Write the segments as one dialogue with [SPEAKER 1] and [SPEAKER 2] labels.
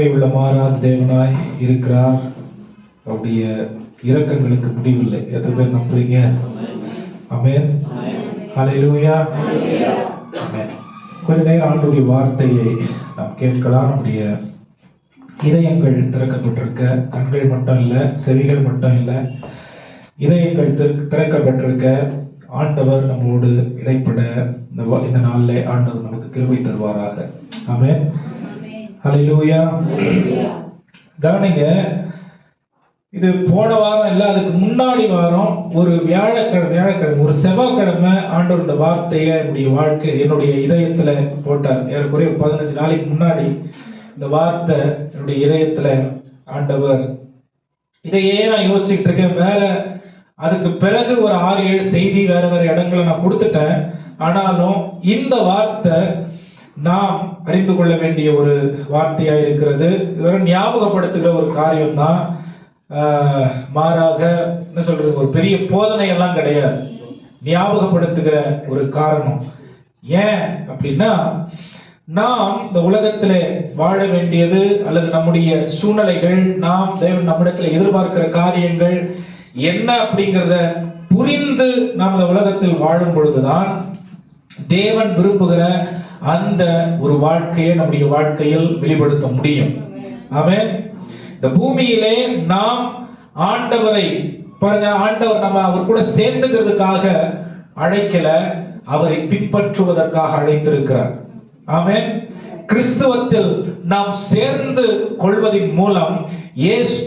[SPEAKER 1] கிருபை உள்ள மாறாத தேவனாய் இருக்கிறார். அவருடைய இரக்கங்களுக்கு முடிவில்லை. எத்தனை பேர் நம்புறீங்க? ஆமென். ஹல்லேலூயா. ஆமென். கொஞ்ச நேரம் ஆண்டவருடைய வார்த்தையை நாம் கேட்கலாம். நம்முடைய இதயங்கள் திறக்கப்பட்டிருக்க, கண்கள் மட்டும் இல்லை, செவிகள் மட்டும் இல்லை, இதயங்கள் திறக்கப்பட்டிருக்க ஆண்டவர் நம்மோடு இடைப்பட இந்த நாளில் ஆண்டவர் நமக்கு கிருபை தருவாராக. ஆமென். ஹல்லேலூயா. கவனிங்க, இது போன வாரம் இல்லை, அதுக்கு முன்னாடி வாரம் ஒரு வியாழக்கிழமை ஒரு செவ்வாய்க்கிழமை ஆண்டவர் இந்த வார்த்தையை என்னுடைய இதயத்துல போட்டார். ஏறக்குறைய 15 நாளைக்கு முன்னாடி இந்த வார்த்தை என்னுடைய இதயத்துல ஆண்டவர். இதையே நான் யோசிச்சுட்டு இருக்கேன். வேற அதுக்கு பிறகு ஒரு 6-7 செய்தி வேற இடங்களை நான் கொடுத்துட்டேன். ஆனாலும் இந்த வார்த்தை நாம் அறிந்து கொள்ள வேண்டிய ஒரு வார்த்தையா இருக்கிறது. இதுவரை ஞாபகப்படுத்துகிற ஒரு காரியம் தான். மாறாக என்ன சொல்றது, ஒரு பெரிய போதனை எல்லாம் கிடையாது, ஞாபகப்படுத்துகிற ஒரு காரணம். ஏன் அப்படின்னா, நாம் இந்த உலகத்துல வாழ வேண்டியது அல்லது நம்முடைய சூழ்நிலைகள், நாம் தேவன் நம்மிடத்துல எதிர்பார்க்கிற காரியங்கள் என்ன அப்படிங்கிறத புரிந்து நாம் இந்த உலகத்தில் வாழும் பொழுதுதான் தேவன் விரும்புகிற அந்த ஒரு வாழ்க்கையை நம்முடைய வாழ்க்கையில் வெளிப்படுத்த முடியும். ஆமென். இந்த பூமியிலே நாம் ஆண்டவரை பாருங்க, ஆண்டவர் நம்ம அவர் கூட சேர்ந்துக்கிறதுக்காக அழைக்கல, அவரை பின்பற்றுவதற்காக அழைத்திருக்கிறார். ஆமென். கிறிஸ்துவத்தில் நாம் சேர்ந்து கொள்வதன் மூலம்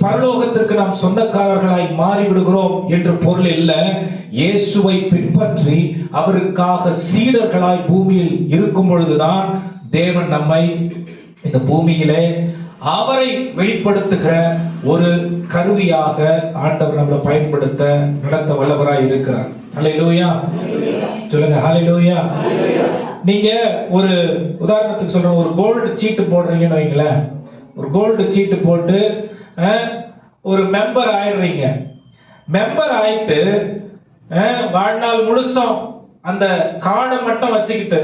[SPEAKER 1] பரலோகத்திற்கு நாம் சொந்தக்காரர்களாய் மாறிவிடுகிறோம் என்று பொருள் இல்லை. இயேசுவை பின்பற்றி அவருக்காக சீடர்களாய் பூமியில் இருக்கும் பொழுதுதான் தேவன் நம்மை இந்த பூமியிலே அவரை வெளிப்படுத்துகிற ஒரு கருவியாக ஆண்டவர் நம்மளை பயன்படுத்த நடத்த வல்லவராய் இருக்கிறார். ஹல்லேலூயா. சொல்லுங்க ஹல்லேலூயா. நீங்க ஒரு உதாரணத்துக்கு சொல்றேன், ஒரு கோல்டு சீட்டு போடுறீங்கன்னு வைங்களேன். ஒரு கோல்டு சீட்டு போட்டு ஒரு மெம்பர் ஆயிடுறீங்க. மெம்பர் ஆயிட்டு வாழ்நாள் முழுசும் அந்த கார்டை மட்டும் வச்சுக்கிட்டு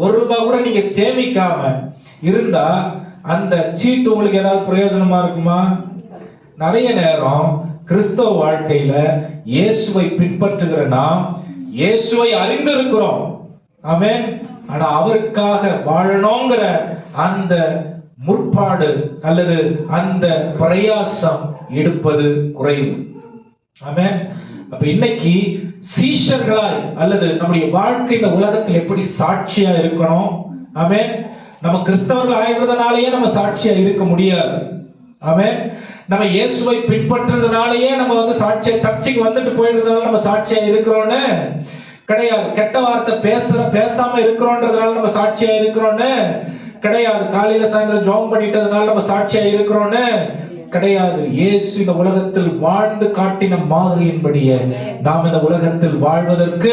[SPEAKER 1] ₹1 கூட நீங்க சேமிக்காம இருந்தா அந்த சீட்டு உங்களுக்கு ஏதாவது பிரயோஜனமா இருக்குமா? நிறைய நேரம் கிறிஸ்தவ வாழ்க்கையில இயேசுவை பின்பற்றுகிற நாம் இயேசுவை அறிந்திருக்கிறோம். ஆமென். ஆனா அவருக்காக வாழணுங்கிற அந்த முற்பாடு அல்லது அந்த பிரயாசம் எடுப்பது குறைவு. ஆமென். அப்ப இன்னைக்கு சீஷர்களாய் அல்லது நம்முடைய வாழ்க்கை இந்த உலகத்தில் எப்படி சாட்சியா இருக்கணும்? ஆமென். நம்ம கிறிஸ்தவர்கள் ஆகிறதுனாலேயே நம்ம சாட்சியா இருக்க முடியாது. ஆமென். நம்ம இயேசுவை பின்பற்றுறதுனாலேயே நம்ம சாட்சியா சர்ச்சைக்கு வந்துட்டு போயிடுறதுனால நம்ம சாட்சியா இருக்கிறோன்னு கிடையாது. கெட்ட வார்த்தை பேசாம இருக்கிறோன்றதுனால நம்ம சாட்சியா இருக்கிறோன்னு கிடையாது. காலையில சாயந்தரம் ஜெபம் பண்ணிட்டதுனால நம்ம சாட்சியா இருக்கிறோன்னு கிடையாது. இயேசு இந்த உலகத்தில் வாழ்ந்து காட்டின மாதிரியின்படியே நாம் இந்த உலகத்தில் வாழ்வதற்கு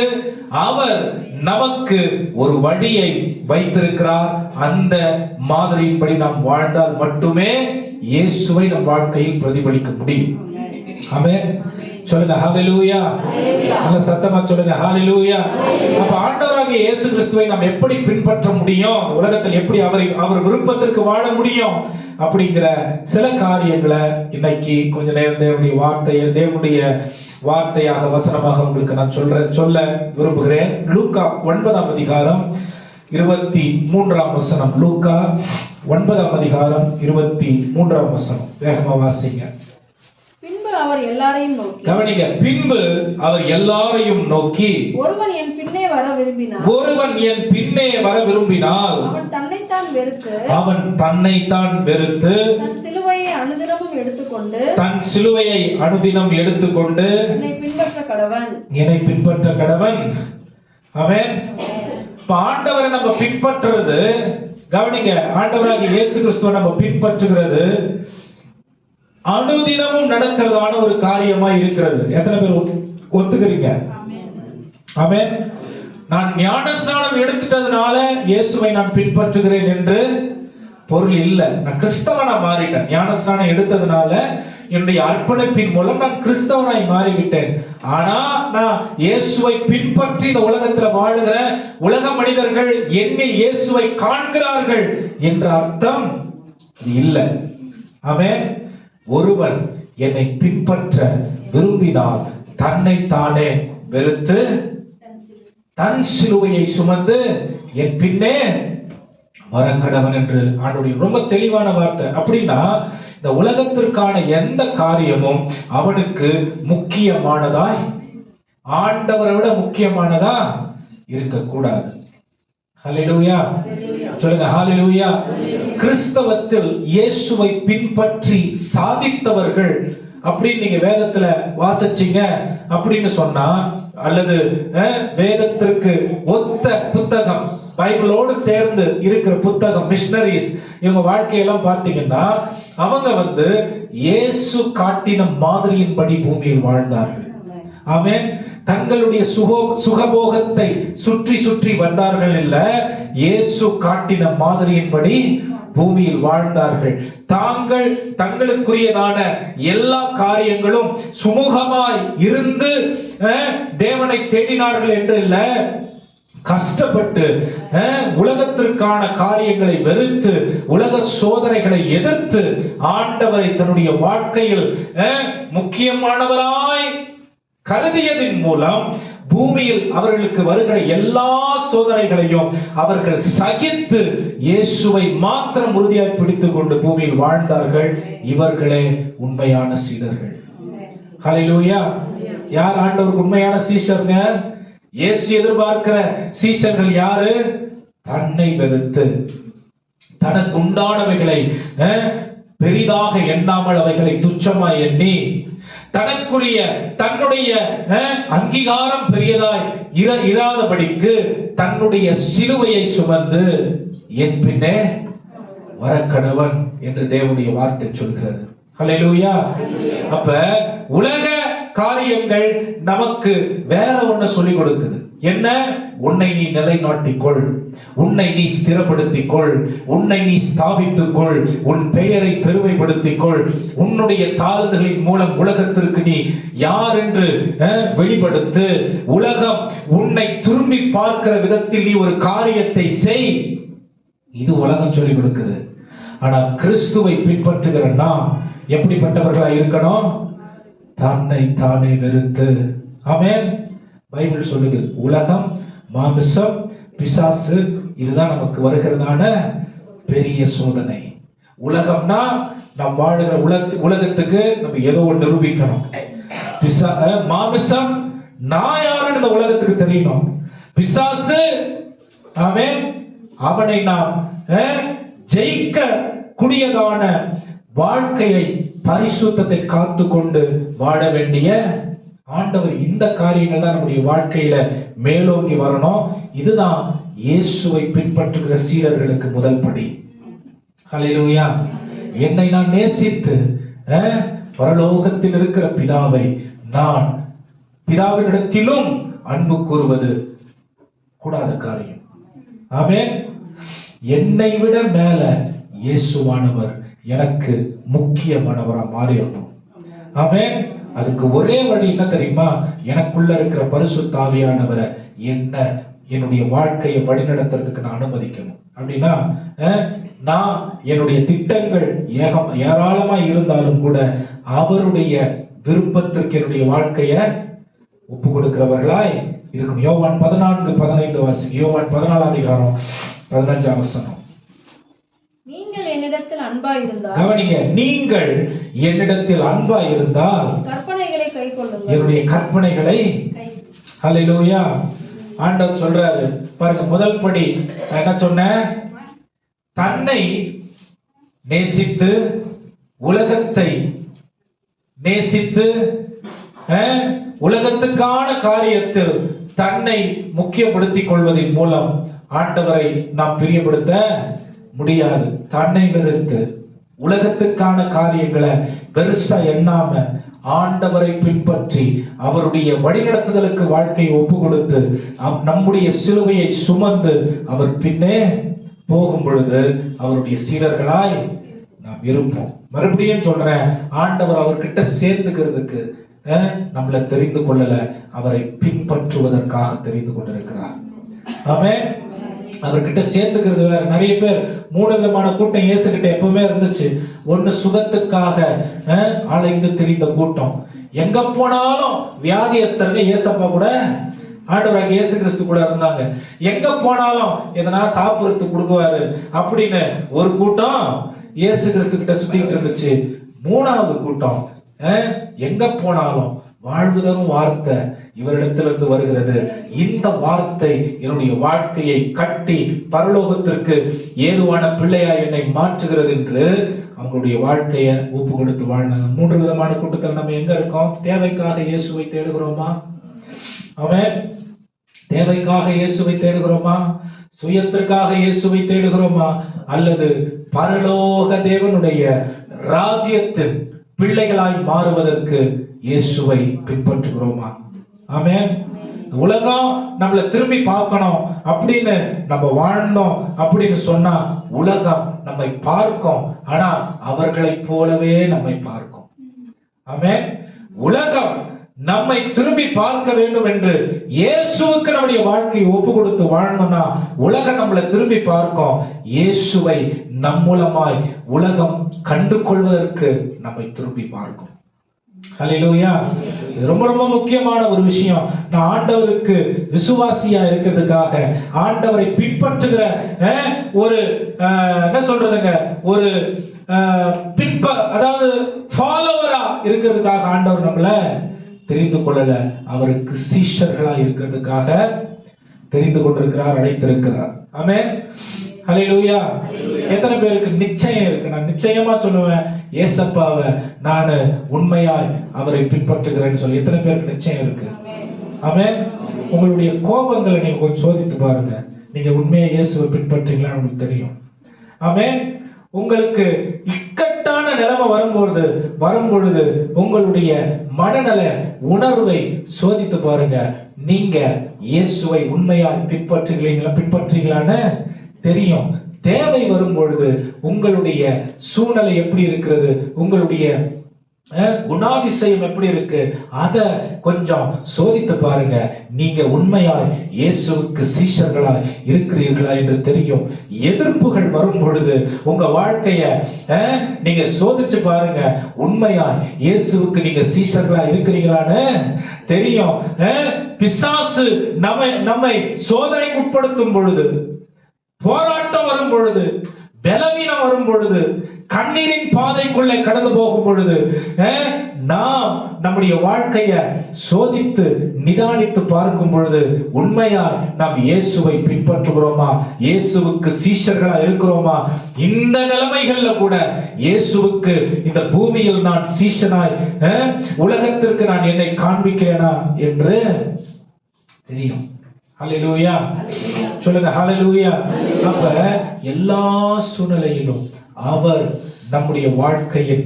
[SPEAKER 1] அவர் நமக்கு ஒரு வழியை வைத்திருக்கிறார். அந்த மாதிரியின்படி நாம் வாழ்ந்தால் மட்டுமே இயேசுவை நம் வாழ்க்கையில் பிரதிபலிக்க முடியும். ஆமென். சொல்லுங்க ஹல்லேலூயா. நல்ல சத்தமா சொல்லுங்க ஹல்லேலூயா. அப்ப ஆண்டவராகிய இயேசு கிறிஸ்துவை நாம் எப்படி பின்பற்ற முடியும், உலகத்தில் எப்படி அவர் விருப்பத்திற்கு வாழ முடியும் அப்படிங்கிற சில காரியங்களை இன்னைக்கு கொஞ்ச நேரம் தேவனுடைய வார்த்தையாக வசனமாக உங்களுக்கு நான் சொல்ல விரும்புகிறேன். லூக்கா 9ஆம் அதிகாரம் 23ஆம் வசனம். லூக்கா 9ஆம் அதிகாரம் 23ஆம் வசனம். வேகமா வாசிங்க.
[SPEAKER 2] பின்பு அவர் எல்லாரையும் நோக்கி,
[SPEAKER 1] கவனிங்க, பின்பு அவர் எல்லாரையும் நோக்கி,
[SPEAKER 2] ஒருவன் என் பின்னே வர விரும்பினால் அவன் தன்னைத்தான் வெறுத்து தன் சிலுவையை அனுதினம் எடுத்துக்கொண்டு என்னை பின்பற்ற கடவன். ஆமென். ஆண்டவரை நம்ம பின்பற்றுறது, கவனிங்க, ஆண்டவராகிய இயேசு கிறிஸ்துவை நம்ம பின்பற்றுகிறது அனுதினமும் நடக்கிறதான ஒரு காரியமா இருக்கிறது. எத்தனை பேர் ஒத்துக்கிறீங்க? ஆமென். நான் ஞானஸ்நானம் எடுத்துட்டதுனால இயேசுவை நான் பின்பற்றுகிறேன் என்று பொருள் இல்லை. நான் கிறிஸ்தவனா மாறிட்டேன். ஞானஸ்நானம் எடுத்ததுனால என்னுடைய அர்ப்பணிப்பின் மூலம் நான் கிறிஸ்தவனாய் மாறிவிட்டேன். ஆனா நான் இயேசுவை பின்பற்றி இந்த உலகத்துல வாழுகிற உலக மனிதர்கள் என்னில் இயேசுவை காண்கிறார்கள் என்ற அர்த்தம் இல்லை. ஆமென். ஒருவன் என்னை பின்பற்ற விரும்பினால் தன்னை தானே வெறுத்து தன் சிலுவையை சுமந்து என் பின்னே வரக்கடவன் என்று ஆண்டவருடைய ரொம்ப தெளிவான வார்த்தை. அப்படின்னா இந்த உலகத்திற்கான எந்த காரியமும் அவனுக்கு முக்கியமானதாய், ஆண்டவரை விட முக்கியமானதா இருக்கக்கூடாது. ஹல்லேலூயா சொல்லுங்க, ஹல்லேலூயா. கிறிஸ்தவத்தில் இயேசுவை பின்பற்றி சாதித்தவர்கள் அப்படின்னு நீங்க வேதத்துல வாசிச்சீங்க அப்படின்னு சொன்னா, அல்லது வேதத்திற்கு ஒத்த புத்தகம் பைபிளோடு சேர்ந்து இருக்கிற புத்தகம் மிஷனரிஸ் இவங்க வாழ்க்கையெல்லாம் பார்த்தீங்கன்னா, அவங்க இயேசு காட்டின மாதிரியின்படி பூமியில் வாழ்ந்தார்கள். ஆமென். தங்களுடைய சுகபோகத்தை சுற்றி சுற்றி வந்தார்கள் இல்ல, இயேசு காட்டின மாதிரியின்படி பூமியில் வாழ்ந்தார்கள். தாங்கள் தங்களுக்குரியதான எல்லா காரியங்களும் சுமூகமாய் இருந்து தேவனை தேடினார்கள் என்று இல்ல, கஷ்டப்பட்டு உலகத்திற்கான காரியங்களை வெறுத்து உலக சோதனைகளை எதிர்த்து ஆண்டவரை தன்னுடைய வாழ்க்கையில் முக்கியமானவராய் கருதியதின் மூலம் பூமியில் அவர்களுக்கு வருகிற எல்லா சோதனைகளையும் அவர்கள் சகித்து இயேசுவை மாத்திரம் உறுதியாய் பிடித்துக் கொண்டு பூமியில் வாழ்ந்தார்கள். இவர்களே உண்மையான சீடர்கள். ஹல்லேலூயா. யார் ஆண்டவருக்கு உண்மையான சீஷர்ங்க? இயேசு எதிர்பார்க்கிற சீஷர்கள் யாரு? தன்னை வெறுத்து தனக்கு உண்டானவைகளை பெரிதாக எண்ணாமல் அவைகளை துச்சமாய் எண்ணி தனக்குரிய தன்னுடைய அங்கீகாரம் பெரியதாய் இராதபடிக்கு தன்னுடைய சிலுவையை சுமந்து என் பின்னே வரக்கடவன் என்று தேவனுடைய வார்த்தை சொல்கிறது. ஹல்லேலூயா. அப்ப உலக காரியங்கள் நமக்கு வேற ஒண்ணு சொல்லிக் கொடுக்குது. என்ன? உன்னை நீ நிலைநாட்டிக்கொள், உன்னை நீ ஸ்திரப்படுத்திக்கொள், உன்னை நீ ஸ்தாபித்துக்கொள், உன் பெயரை பெருமைப்படுத்திக்கொள், உன்னுடைய தாளந்துகளின் மூலம் உலகத்திற்கு நீ யார் என்று வெளிப்படுத்து, உலகம் உன்னை திரும்பி பார்க்கிற விதத்தில் நீ ஒரு காரியத்தை செய். இது உலகம் சொல்லிக் கொடுக்குது. ஆனா கிறிஸ்துவை பின்பற்றுகிற நாம் எப்படிப்பட்டவர்களா இருக்கணும்? தன்னை தானே வெறுத்து. ஆமென். பைபிள் சொல்லுது, உலகம், மாமிசம், பிசாசு இதுதான் நமக்கு வருகிறதான பெரிய சோதனை. உலகம்னா நாம் வாழுகிற உலகத்துக்கு நம்ம ஏதோ ஒன்று நிரூபிக்கணும். மாமிசம், நான் யாருன்னு இந்த உலகத்துக்கு தெரியணும். பிசாசு, ஆமென், அவனை நாம் ஜெயிக்க கூடியதான வாழ்க்கையை பரிசுத்தத்தை காத்து கொண்டு வாழ வேண்டிய ஆண்டவர். இந்த காரியங்கள் தான் நம்முடைய வாழ்க்கையில மேலோங்கி வரணும். இதுதான் இயேசுவை பின்பற்றுகிற சீடர்களுக்கு முதல் படி. ஹல்லேலூயா. என்னை நான் நேசித்து பரலோகத்தில் இருக்கிற பிதாவை நான் பிதாவினிடத்திலும் அன்பு கூறுவது கூடாத காரியம். ஆமென். என்னை விட மேல இயேசுவானவர் எனக்கு முக்கியமானவரா மாறிடணும். ஆமென். அதுக்கு ஒரே வழி என்ன தெரியுமா? எனக்குள்ள இருக்கிற பரிசுத்த ஆவியானவரை என்னுடைய வாழ்க்கையை வழிநடத்துறதுக்கு நான் அனுமதிக்கணும். அப்படின்னா நான் என்னுடைய திட்டங்கள் ஏராளமா இருந்தாலும் கூட அவருடைய விருப்பத்திற்கு என்னுடைய வாழ்க்கைய ஒப்பு கொடுக்கிறவர்களாய் இருக்கணும். யோவான் 14:15 வாசிங்க. யோவான் 14 அதிகாரம் 15 வசனம்.
[SPEAKER 3] நீங்கள் என்னிடத்தில் அன்பாய் இருந்தால்,
[SPEAKER 2] கவனிங்க, நீங்கள் என்னிடத்தில் அன்பாய் இருந்தால்
[SPEAKER 3] கற்பனைகளை கைக்கொள்ளுங்கள்,
[SPEAKER 2] என்னுடைய கற்பனைகளை. ஹல்லேலூயா. ஆண்டவர் சொல்றாரு பாருங்க, முதல் படி என்ன சொன்ன? தன்னை நேசித்து உலகத்தை நேசித்து உலகத்துக்கான காரியத்தில் தன்னை முக்கியப்படுத்திக் கொள்வதன் மூலம் ஆண்டவரை நாம் பிரியப்படுத்த முடியாது. தன்னை வெறுத்து உலகத்துக்கான காரியங்களை பெருசா எண்ணாம ஆண்டவரை பின்பற்றி அவருடைய வழிநடத்துதலுக்கு வாழ்க்கையை ஒப்பு கொடுத்து நம்முடைய சிலுவையை சுமந்து அவர் பின்னே போகும் பொழுது அவருடைய சீடர்களாய் நாம் இருப்போம். மறுபடியும் சொல்றேன், ஆண்டவர் அவர்கிட்ட சேர்ந்துக்கிறதுக்கு நம்மளை தெரிந்து கொள்ளல, அவரை பின்பற்றுவதற்காக தெரிந்து கொண்டிருக்கிறார். ஆமென். அவர்கிட்ட சேர்ந்துக்கிறது வேற. நிறைய பேர் 3 விதமான கூட்டம் இயேசு கிட்ட எப்பவுமே இருந்துச்சு. ஒண்ணு சுகத்துக்காக அலைந்து திரிந்த கூட்டம். எங்க போனாலும் வியாதியஸ்தர்கள் இயேசப்பா கூட, ஆண்டவராக இயேசு கிறிஸ்து கூட இருந்தாங்க. எங்க போனாலும் எதனா சாப்பிடுறதுக்கு கொடுக்குவாரு அப்படின்னு ஒரு கூட்டம் இயேசு கிறிஸ்து கிட்ட சுத்திக்கிட்டு இருந்துச்சு. 3வது கூட்டம் எங்க போனாலும் வாழ்வு தரும் வார்த்தை இவரிடத்திலிருந்து வருகிறது, இந்த வார்த்தை என்னுடைய வாழ்க்கையை கட்டி பரலோகத்திற்கு ஏதுவான பிள்ளையா என்னை மாற்றுகிறது என்று அவங்களுடைய வாழ்க்கையை ஒப்பு கொடுத்து வாழ்ந்தாங்க. 3 விதமான கூட்டத்தில் நம்ம எங்க இருக்கோம்? தேவைக்காக இயேசுவை தேடுகிறோமா? அவன் தேவைக்காக இயேசுவை தேடுகிறோமா? சுயத்திற்காக இயேசுவை தேடுகிறோமா? அல்லது பரலோக தேவனுடைய ராஜ்யத்தின் பிள்ளைகளாய் மாறுவதற்கு இயேசுவை பின்பற்றுகிறோமா? ஆமென். உலகம் நம்மளை திரும்பி பார்க்கணும் அப்படின்னு நம்ம வாழ்ந்தோம் அப்படின்னு சொன்னா உலகம் நம்மை பார்க்கும், ஆனா அவர்களைப் போலவே நம்மை பார்க்கும். ஆமென். உலகம் நம்மை திரும்பி பார்க்க வேண்டும் என்று இயேசுவுக்கு நம்முடைய வாழ்க்கையை ஒப்பு கொடுத்து வாழ்ந்தோம்னா உலகம் நம்மளை திரும்பி பார்க்கும். இயேசுவை நம் மூலமாய் உலகம் கண்டு கொள்வதற்கு நம்மை திரும்பி பார்க்கும். ஹல்லேலூயா. இது ரொம்ப ரொம்ப முக்கியமான ஒரு விஷயம். நான் ஆண்டவருக்கு விசுவாசியா இருக்கிறதுக்காக, ஆண்டவரை பின்பற்றுகிற ஒரு என்ன சொல்றதுங்க, ஒரு அதாவது ஃபாலோவரா இருக்கிறதுக்காக ஆண்டவர் நம்மள தெரிந்து கொள்ளல, அவருக்கு சீஷர்களா இருக்கிறதுக்காக தெரிந்து கொண்டிருக்கிறார், அழைத்திருக்கிறார். ஆமென். ஹல்லேலூயா. எத்தனை பேருக்கு நிச்சயம் இருக்கு? நான் நிச்சயமா சொல்லுவேன், ஏசப்பாவை நான் உண்மையாய் அவரை பின்பற்றுகிறேன்னு சொல்லி எத்தனை பேருக்கு நிச்சயம் இருக்கு? ஆமென். உங்களுடைய கோபங்களை நீங்க கொஞ்சம் சோதித்து பாருங்க, நீங்க உண்மையா இயேசுவை பின்பற்றீங்களான்னு உங்களுக்கு தெரியும். ஆமென். உங்களுக்கு இக்கட்டான நிலைமை வரும்பொழுது உங்களுடைய மனநல உணர்வை சோதித்து பாருங்க, நீங்க இயேசுவை உண்மையாய் பின்பற்றுறீங்களான்னு தெரியும். தேவை வரும் பொழுது உங்களுடைய சூழ்நிலை எப்படி இருக்கிறது, உங்களுடைய குணாதிசயம் எப்படி இருக்கு, அத கொஞ்சம் சோதித்து பாருங்க. நீங்க உண்மையாய் இயேசுவுக்கு சீஷர்களாய் இருக்கிறீர்களா என்று தெரியும். எதிர்ப்புகள் வரும் பொழுது உங்க வாழ்க்கைய நீங்க சோதிச்சு பாருங்க, உண்மையாய் இயேசுவுக்கு நீங்க சீஷர்களா இருக்கிறீங்களான்னு தெரியும். பிசாசு நம்மை சோதனைக்கு உட்படுத்தும் பொழுது, போராட்டம் வரும் பொழுது, பலவீனம் வரும் பொழுது, கண்ணீரின் பாதைக்குள்ளே கடந்து போகும் பொழுது நாம் நம்முடைய வாழ்க்கையை சோதித்து நிதானித்து பார்க்கும் பொழுது உண்மையா நாம் இயேசுவை பின்பற்றுகிறோமா, இயேசுவுக்கு சீஷர்களா இருக்கிறோமா? இந்த நிலைமைகள்ல கூட இயேசுவுக்கு இந்த பூமியில் நான் சீஷனாய் உலகத்திற்கு நான் என்னை காண்பிக்கிறேனா என்று தெரியும். ஹல்லேலூயா. சொல்லுங்க ஹல்லேலூயா. அப்ப எல்லா சூழ்நிலையிலும் அவர் நம்முடைய வாழ்க்கையின்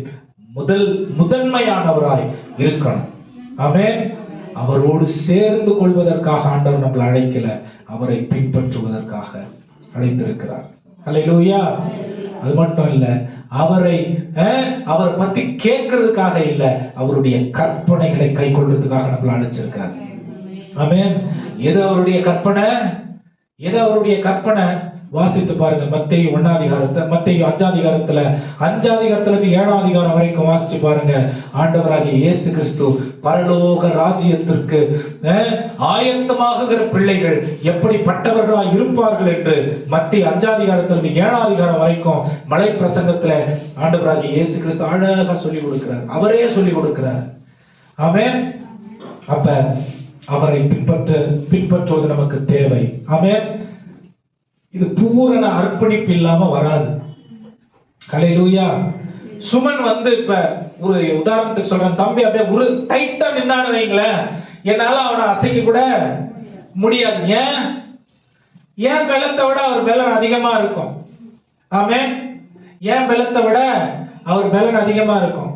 [SPEAKER 2] முதன்மையானவராய் இருக்கணும். ஆமென். அவரோடு சேர்ந்து கொள்வதற்காக ஆண்டவர் நம்மளை அழைக்கல, அவரை பின்பற்றுவதற்காக அழைத்திருக்கிறார். ஹல்லேலூயா. அது மட்டும் இல்ல, அவரை பத்தி கேட்கறதுக்காக இல்ல, அவருடைய கற்பனைகளை கை கொள்றதுக்காக நம்மளை அழைச்சிருக்கார். ஆமென். எது அவருடைய கற்பனை? எது அவருடைய கற்பனை? வாசித்து பாருங்க. மத்தேயு 1 மத்தேயு 5 5 7 வரைக்கும் வாசிச்சு பாருங்க. ஆண்டவராகிய இயேசு கிறிஸ்து பரலோக ராஜ்யத்திற்கு ஆயத்தமாகுகிற பிள்ளைகள் எப்படிப்பட்டவர்களாய் இருப்பார்கள் என்று மத்தேயு 5 7 வரைக்கும் மலை பிரசங்கத்துல ஆண்டவராகிய இயேசு கிறிஸ்து அழகா சொல்லி கொடுக்கிறார். அவரே சொல்லி கொடுக்கிறார். ஆமென். அப்ப அவரை பின்பற்றுவது நமக்கு தேவை. ஆமென். இது பூரண அர்ப்பணிப்பு இல்லாம வராது. ஹல்லேலூயா. சுமன் இப்ப ஒரு உதாரணத்துக்கு சொல்றேன், தம்பி அப்படியே ஒரு டைட்டா நின்னான்னு வைங்களேன், என்னால அவனை அசைக்க கூட முடியாது. ஏன் பலத்தை விட அவர் பலன் அதிகமா இருக்கும். ஆமென். ஏன் பலத்தை விட அவர் பலன் அதிகமா இருக்கும்.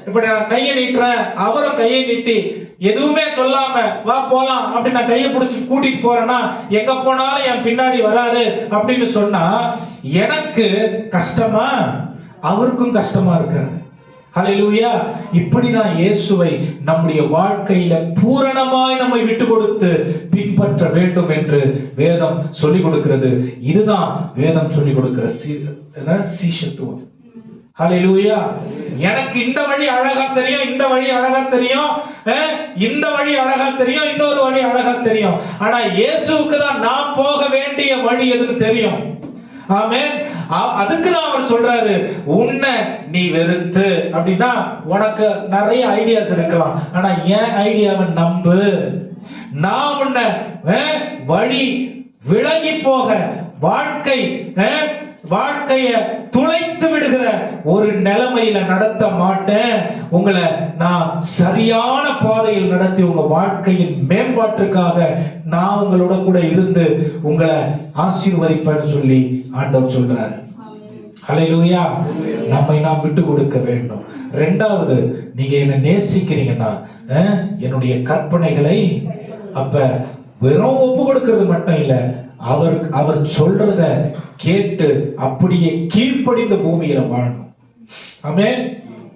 [SPEAKER 2] இப்ப நான் கையை நீட்டுறேன், அவரும் கையை நீட்டி எதுவுமே சொல்லாம வா போலாம் அப்படின்னு நான் கையை பிடிச்சி கூட்டிட்டு போறேன்னா, எங்க போனாலும் என் பின்னாடி வராரு அப்படின்னு சொன்னா எனக்கு கஷ்டமா, அவருக்கும் கஷ்டமா இருக்காது. ஹல்லேலூயா. இப்படிதான் இயேசுவை நம்முடைய வாழ்க்கையில பூரணமாய் நம்மை விட்டு கொடுத்து பின்பற்ற வேண்டும் என்று வேதம் சொல்லிக் கொடுக்கிறது. இதுதான் வேதம் சொல்லிக் கொடுக்கிற சீஷத்துவம். ஹல்லேலூயா. எனக்கு இந்த வழி அழகா தெரியும், இந்த வழி அழகா தெரியும், இந்த வழி அழகா தெரியும், இன்னொரு வழி அழகா தெரியும். ஆனா இயேசுவுக்கு தான் நான் போக வேண்டிய வழி எதுன்னு தெரியும். ஆமென். அதுக்கு தான் அவர் சொல்றாரு, உன்னை நீ வெறுத்து அப்படின்னா உனக்கு நிறைய ஐடியாஸ் இருக்கலாம், ஆனா என் ஐடியாவை நம்பு. நான் உன்னை வழி விலகி போக வாழ்க்கைய துளைத்து விடுகிற ஒரு நிலைமையில நடத்த மாட்டேன். உங்களை நான் சரியான பாதையில் நடத்தி உங்க வாழ்க்கையின் மேம்பாட்டுக்காக நான் உங்களோட கூட இருந்து உங்களை ஆசீர்வதிப்பேன்னு சொல்லி ஆண்டவர் சொல்றாரு. ஹல்லேலூயா. நம்மை நாம் விட்டு கொடுக்க வேண்டும். இரண்டாவது, நீங்க என்ன நேசிக்கிறீங்கன்னா என்னுடைய கற்பனைகளை அப்ப வெறும் ஒப்பு கொடுக்கிறது மட்டும் இல்ல, அவர் சொல்றத கேட்டு அப்படியே கீழ்ப்படிந்த பூமியில வாழணும். ஆமென்.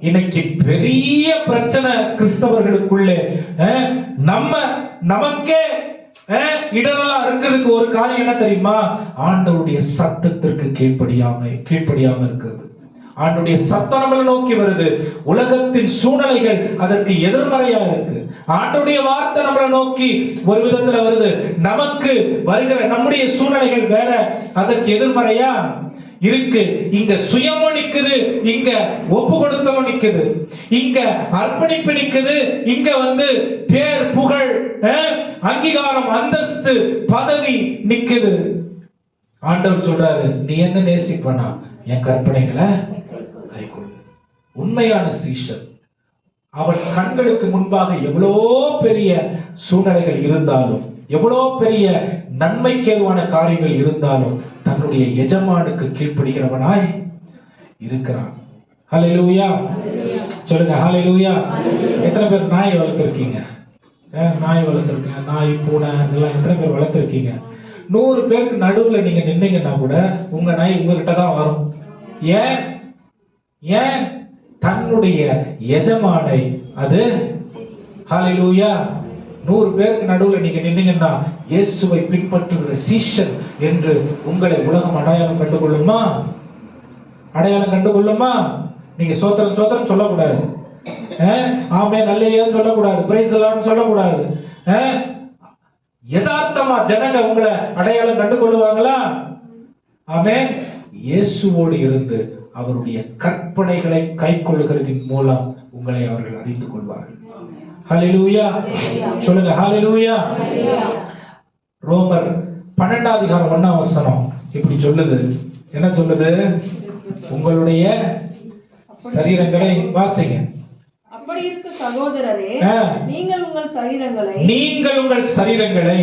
[SPEAKER 2] இன்னைக்கு பெரிய பிரச்சனை கிறிஸ்தவர்களுக்குள்ளே நமக்கே இடரலா இருக்கிறதுக்கு ஒரு காரியம் என்ன தெரியுமா? ஆண்டவருடைய சத்தத்திற்கு கீழ்ப்படியாம இருக்கிறது. ஆண்டவருடைய சத்தம் நம்மளை நோக்கி வருது, உலகத்தின் சூழ்நிலைகள் அதற்கு எதிர்மறையா இருக்கு. ஆண்டவருடைய வார்த்தை நம்மளை நோக்கி ஒரு விதத்துல வருது, நமக்கு வருகிற நம்முடைய சூழ்நிலைகள் வேற, அதற்கு எதிர்மறையா இருக்கு. இங்க சுயமும் நிக்குது, இங்க ஒப்பு கொடுத்தவன் நிக்குது, இங்க அர்ப்பணிப்பு நிக்குது, இங்க பேர் புகழ் அங்கீகாரம் அந்தஸ்து பதவி நிக்குது. ஆண்டவர் சொல்றாரு, நீ என்ன நேசிப்பனா என் கற்பனைகளை கைக்கொள். உண்மையான சீஷன் அவன் கண்களுக்கு முன்பாக எவ்வளோ பெரிய சூழ்நிலைகள் இருந்தாலும், எவ்வளோ பெரிய நன்மைக்கேதுவான காரியங்கள் இருந்தாலும் தன்னுடைய எஜமானுக்கு கீழ்ப்படுகிறவனாய் இருக்கிறான். ஹல்லேலூயா. சொல்லுங்க ஹல்லேலூயா. எத்தனை பேர் நாய் வளர்த்திருக்கீங்க? நாய் வளர்த்திருக்கீங்க, நாய் பூனை இதெல்லாம் எத்தனை பேர் வளர்த்திருக்கீங்க? 100 பேருக்கு நடுவுல நீங்க நின்னீங்கன்னா கூட உங்க நாய் உங்ககிட்ட தான் வரும். ஏன்? தன்னுடைய எஜமானை அது ஹல்லேலூயா. 100 பேருக்கு நடுவுல நீங்க நின்னீங்கன்னா இயேசுவை பின்பற்றுகிற சீஷன் என்று உங்களை உலகம் அடையாளம் கண்டுகொள்ளுமா? அடையாளம் கண்டுகொள்ளுமா? நீங்க சோத்திரம் சொல்லக்கூடாது, ஆமென் அல்லேலூயான்னு சொல்லக்கூடாது, பிரைஸ் தி லார்ட்னு சொல்லக்கூடாது. யதார்த்தமா ஜனங்க உங்களை அடையாளம் கண்டுகொள்வாங்களா? ஆமென். இயேசுவோடு இருந்து அவருடைய கற்பனைகளை கைக்கொள்ளுகிறதின் மூலம் உங்களை அவர்கள் அறிந்து கொள்வார்கள். ஹல்லேலூயா. சொல்லுங்க ஹல்லேலூயா. ரோமர் 12:1 இப்படி சொல்லுது. என்ன சொல்லுது? உங்களுடைய சரீரங்களை வாசிங்க.
[SPEAKER 3] அப்படி இருக்க சகோதரரே, நீங்கள் உங்கள் சரீரங்களை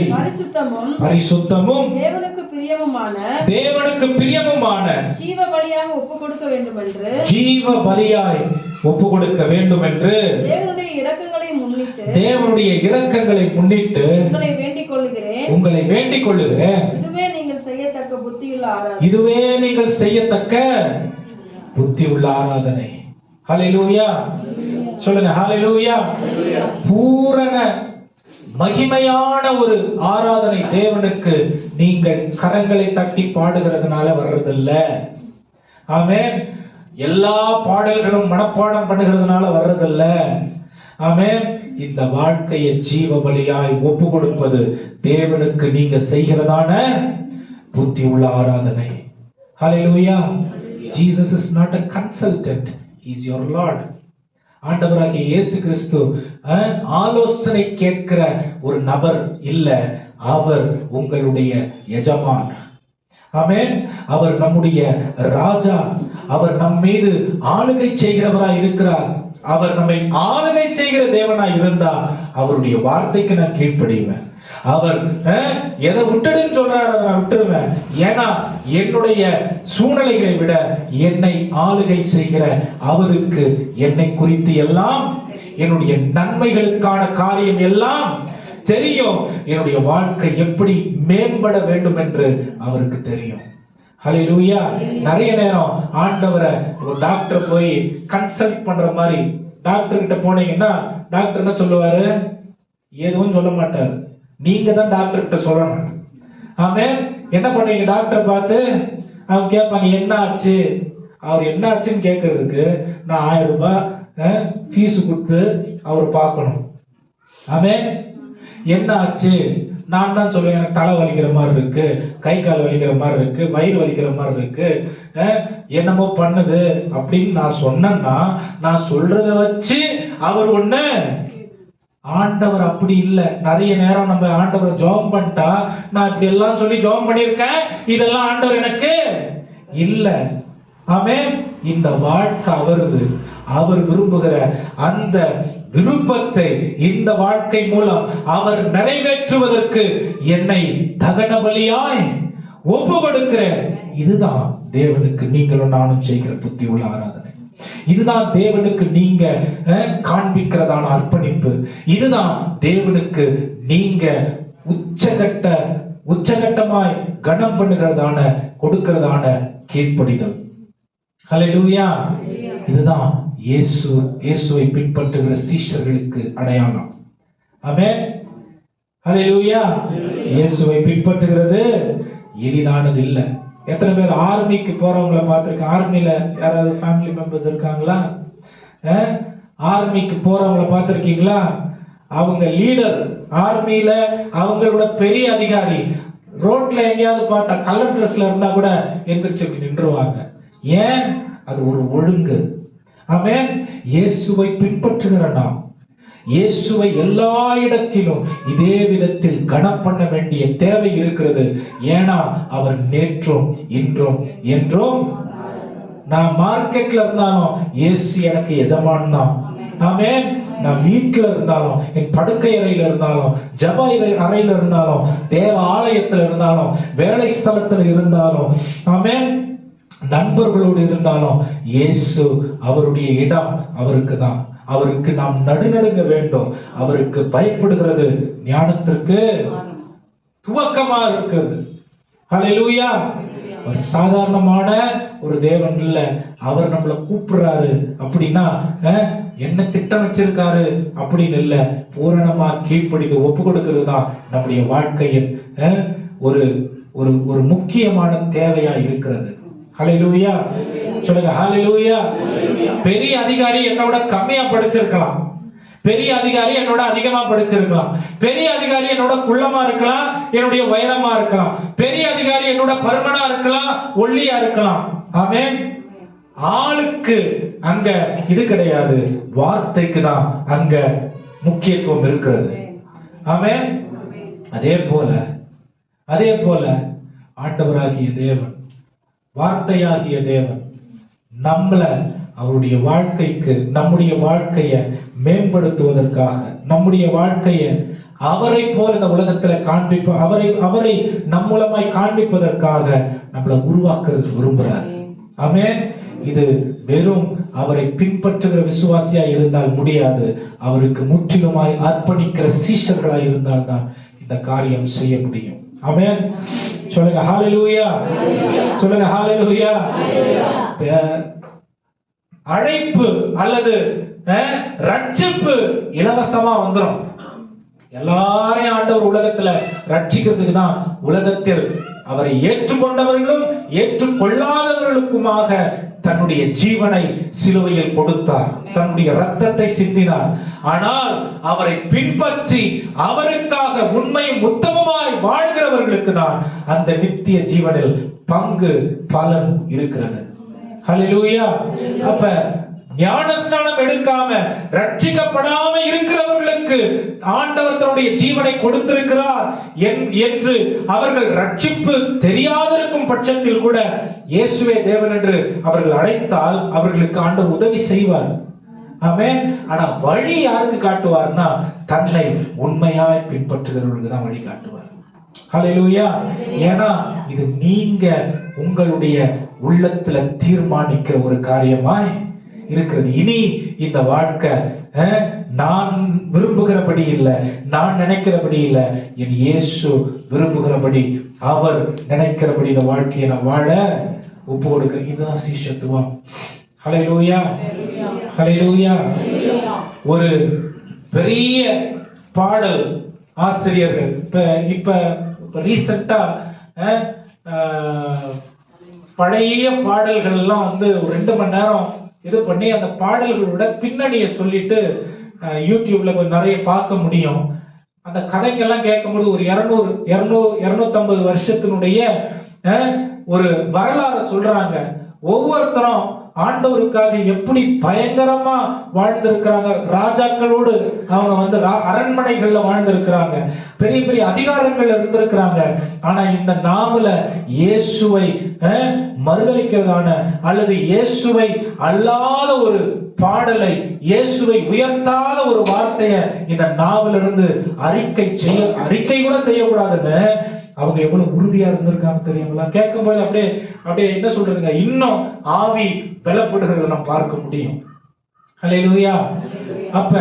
[SPEAKER 2] பரிசுத்தமும்
[SPEAKER 3] தேவனுக்கு
[SPEAKER 2] பிரியமுமான
[SPEAKER 3] ஜீவ பலியாக ஒப்புக் கொடுக்க வேண்டும் என்று தேவனுடைய இரக்கங்களை முன்னிட்டு உங்களை வேண்டிக் கொள்ளுகிறேன். இதுவே நீங்கள் செய்யத்தக்க புத்தியுள்ள ஆராதனை. ஹல்லேலூயா. சொல்லுங்க ஹல்லேலூயா. பூரண மகிமையான ஒரு ஆராதனை தேவனுக்கு நீங்கள் கரங்களை தட்டி பாடுகிறதுனால வர்றதில்ல. ஆமென். எல்லா பாடல்களும் மனப்பாடம் பண்ணுகிறதுனால வர்றதில்ல. ஆமென். இந்த வாழ்க்கையை ஜீவ பலியாய் ஒப்பு கொடுப்பது தேவனுக்கு நீங்க செய்கிறதான புத்தி உள்ள ஆராதனை. ஹல்லேலூயா. Jesus is not a consultant, he is your Lord. ஆண்டவராகிய இயேசு கிறிஸ்து ஆலோசனை கேட்கிற ஒரு நபர் இல்ல, அவர் உங்களுடைய எஜமான். ஆமென். அவர் நம்முடைய ராஜா. அவர் நம் மீது ஆளுகை செய்கிறவராய் இருக்கிறார். அவர் நம்மை ஆளுகை செய்கிற தேவனாய் இருந்தா அவருடைய வார்த்தைக்கு நான் கீழ்ப்படிவேன். அவர் எதை விட்டுடுன்னு சொல்றாரு அதை நான் விட்டுருவேன். ஏன்னா என்னுடைய சூழ்நிலைகளை விட என்னை ஆளுகை செய்கிற அவருக்கு என்னை குறித்து எல்லாம், என்னுடைய நன்மைகளுக்கான காரியம் எல்லாம் தெரியும். என்னுடைய வாழ்க்கை எப்படி மேம்பட வேண்டும் என்று அவருக்கு தெரியும். ஹல்லேலூயா. நிறைய நேரம் ஆண்டவரை ஒரு டாக்டர் போய் கன்சல்ட் பண்ற மாதிரி, டாக்டர் கிட்ட போனீங்கன்னா டாக்டர் என்ன சொல்லுவாரு? எதுவும் சொல்ல மாட்டாரு. நீங்க தான் டாக்டர் கிட்ட சொல்லணும். ஆமென். என்ன பண்ணுவீங்க? டாக்டர் பார்த்து அவங்க கேட்பாங்க, என்ன ஆச்சு? அவர் என்ன ஆச்சுன்னு கேட்கறதுக்கு நான் 1000 ரூபாய் ஃபீஸ் கொடுத்து அவர் பார்க்கணும். ஆமென். என்ன ஆச்சு? நான் தான் சொல்லுவேன், எனக்கு தலை வலிக்கிற மாதிரி இருக்கு, கை கால் வலிக்கிற மாதிரி இருக்கு, வயிறு வலிக்கிற மாதிரி இருக்கு, என்னமோ பண்ணுது அப்படின்னு நான் சொன்னேன்னா, நான் சொல்றத வச்சு அவர் ஒண்ணு. ஆண்டவர் அப்படி இல்லை. நிறைய நேரம் நம்ம ஆண்டவரை ஜெபம் பண்ணிட்டா, நான் இப்படி எல்லாம் சொல்லி ஜெபம் பண்ணியிருக்கேன், இதெல்லாம் ஆண்டவர் எனக்கு இல்ல. ஆமென். இந்த வாழ்க்கை அவரது. அவர் விரும்புகிற அந்த விருப்பத்தை இந்த வாழ்க்கை மூலம் அவர் நிறைவேற்றுவதற்கு என்னை தகன பலியாய் ஒப்பு கொடுக்கிறேன். இதுதான் தேவனுக்கு நீங்களும் நானும் செய்கிற புத்தி உள்ள ஆராதனை. இதுதான் தேவனுக்கு நீங்க காண்பிக்கிறதான அர்ப்பணிப்பு. இதுதான் தேவனுக்கு நீங்க உச்சகட்டமாய் கனம் பண்ணுகிறதான கொடுக்கிறதான கீழ்ப்படிதல். ஹல்லேலூயா. இதுதான் இயேசுவை பின்பற்றுகிற சீஷர்களுக்கு அடையாளம். ஆமென். ஹல்லேலூயா. இயேசுவை பின்பற்றுகிறது எளிதானது இல்ல. எத்தனை பேர் ஆர்மிக்கு போறவங்கள பார்த்திருக்கேன்? ஆர்மில யாராவது ஃபேமிலி மெம்பர்ஸ் இருக்காங்களா? ஆர்மிக்கு போறவங்கள பார்த்திருக்கீங்களா? அவங்க லீடர், ஆர்மியில அவங்களோட பெரிய அதிகாரி ரோட்ல எங்கேயாவது பார்த்தா கலர் ட்ரெஸ்ல இருந்தா கூட எந்திரிச்சு நின்றுவாங்க. ஏன்? அது ஒரு ஒழுங்கு. ஆமென். இயேசுவை பின்பற்றுகிற நாம் இயேசுவை எல்லா இடத்திலும் இதே விதத்தில் கனம் பண்ண வேண்டிய தேவை இருக்கிறது. ஏன்னா அவர் நேற்றும் இன்றும் என்றும். நான் மார்க்கெட்ல இருந்தாலும் இயேசு எனக்கு எஜமான் தான். ஆமென். நான் வீட்டுல இருந்தாலும், என் படுக்கை அறையில இருந்தாலும், ஜப அறையில இருந்தாலும், தேவ ஆலயத்துல இருந்தாலும், வேலை ஸ்தலத்துல இருந்தாலும், ஆமென், நண்பர்களோடு இருந்தாலும், இயேசு அவருடைய இடம் அவருக்கு தான். அவருக்கு நாம் நடுநடுங்க வேண்டும். அவருக்கு பயப்படுகிறது ஞானத்திற்கு துவக்கமா இருக்கிறது. ஹல்லேலூயா. ஒரு சாதாரணமான ஒரு தேவன் இல்ல. அவர் நம்மளை கூப்பிடுறாரு அப்படின்னா என்ன திட்டம் வச்சிருக்காரு அப்படின்னு இல்ல. பூரணமா கீழ்ப்படிந்து ஒப்பு கொடுக்கிறது தான் நம்முடைய வாழ்க்கையின் ஒரு ஒரு முக்கியமான தேவையா இருக்கிறது. ஹல்லேலூயா. சொல்லுங்க ஹல்லேலூயா. பெரிய அதிகாரி என்னோட கம்மியா படிச்சிருக்கலாம், பெரிய அதிகாரி என்னோட அதிகமா படிச்சிருக்கலாம், பெரிய அதிகாரி என்னோட குள்ளமா இருக்கலாம், என்னுடைய உயரமா இருக்கலாம், பெரிய அதிகாரி என்னோட பருமனா இருக்கலாம், ஒல்லியா இருக்கலாம். ஆமென். ஆளுக்கு அங்க இது கிடையாது, வார்த்தைக்கு தான் அங்க முக்கியத்துவம் இருக்கிறது. ஆமென். அதே போல ஆண்டவராகிய தேவன், வார்த்தையாகிய தேவன் நம்மள அவருடைய வாழ்க்கைக்கு, நம்முடைய வாழ்க்கையை மேம்படுத்துவதற்காக, நம்முடைய வாழ்க்கையை அவரை போல இந்த உலகத்துல காண்பிப்ப, அவரை நம் மூலமாய் காண்பிப்பதற்காக நம்மளை உருவாக்குறது விரும்புறார். ஆமென். இது வெறும் அவரை பின்பற்றுகிற விசுவாசியா இருந்தால் முடியாது. அவருக்கு முற்றிலுமாய் அர்ப்பணிக்கிற சீஷர்களாய் இருந்தால் தான் இந்த காரியம் செய்ய முடியும். ஆமென். சொல்லுங்க ஹல்லேலூயா. சொல்லுங்க ஹல்லேலூயா. அழைப்பு அல்லது ரட்சிப்பு இலவசமா வந்துடும். எல்லாரையும் ஆண்டவர் உலகத்துல ரட்சிக்கிறதுக்கு தான் உலகத்தில் அவரை ஏற்றுக்கொண்டவர்களும் ஏற்றுக்கொள்ளாதவர்களுக்குமாக தன்னுடைய ஜீவனை சிலுவையில் கொடுத்தார், தன்னுடைய இரத்தத்தை சிந்தினார். ஆனால் அவரை பின்பற்றி அவருக்காக உண்மையும் உத்தமமாய் வாழ்கிறவர்களுக்கு தான் அந்த நித்திய ஜீவனில் பங்கு பலன் இருக்கிறது. ஹல்லேலூயா. அப்ப ஞானஸ்நானம் எடுக்காம ரட்சிக்கப்படாம இருக்கிறவர்களுக்கு ஆண்டவர் தன்னுடைய ஜீவனை கொடுத்திருக்கிறார் என்று அவர்கள் ரட்சிப்பு தெரியாதிருக்கும் பட்சத்தில் கூட இயேசுவே தேவன் என்று அவர்கள் அழைத்தால் அவர்களுக்கு ஆண்டவர் உதவி செய்வார். ஆமென். ஆனா வழி யாருக்கு காட்டுவார்னா, தன்னை உண்மையாய் பின்பற்றுகிறவர்களுக்கு தான் வழி காட்டுவார். ஹல்லேலூயா. ஏன்னா இது நீங்க உங்களுடைய உள்ளத்துல தீர்மானிக்கிற ஒரு காரியமாய் இருக்கிறது. இனி இந்த வாழ்க்கை நான் விரும்புகிறபடி இல்லை, நான் நினைக்கிறபடி இல்லை, என் இயேசு விரும்புகிறபடி அவர் நினைக்கிறபடி இந்த வாழ்க்கையை நான் வாழ ஒப்பு கொடுக்க. இதுதான் சீஷத்துவம். ஹல்லேலூயா, ஹல்லேலூயா. ஒரு பெரிய பாடல் ஆசிரியர்கள் இப்ப ரீசெண்டா பழைய பாடல்கள் எல்லாம் வந்து ஒரு 2 மணி நேரம் இது பண்ணி அந்த பாடல்களோட பின்னணியை சொல்லிட்டு யூடியூப்ல கொஞ்சம் நிறைய பார்க்க முடியும். அந்த கதைகள்லாம் கேட்கும்போது ஒரு 250 வருஷத்தினுடைய ஒரு வரலாறு சொல்றாங்க. ஒவ்வொருத்தரும் ஆண்டவருக்காக எப்படி பயங்கரமா வாழ்ந்திருக்கிறாங்க. ராஜாக்களோடு அவங்க வந்து அரண்மனைகள்ல வாழ்ந்திருக்கிறாங்க, பெரிய பெரிய அதிகாரங்கள் இருந்திருக்கிறாங்க. ஆனா இந்த நாவல இயேசுவை மறுதலிக்கிறதான அல்லது இயேசுவை அல்லாத ஒரு பாடலை, இயேசுவை உயர்த்தாத ஒரு வார்த்தையை இந்த நாவலிருந்து அறிக்கை கூட செய்யக்கூடாதுன்னு அவங்க எவ்வளவு உறுதியா இருந்திருக்காங்க தெரியுங்களா? கேட்கும்போது அப்படியே என்ன சொல்றதுங்க, இன்னும் ஆவி பலப்படுகிறத நாம் பார்க்க முடியும். ஹல்லேலூயா. அப்ப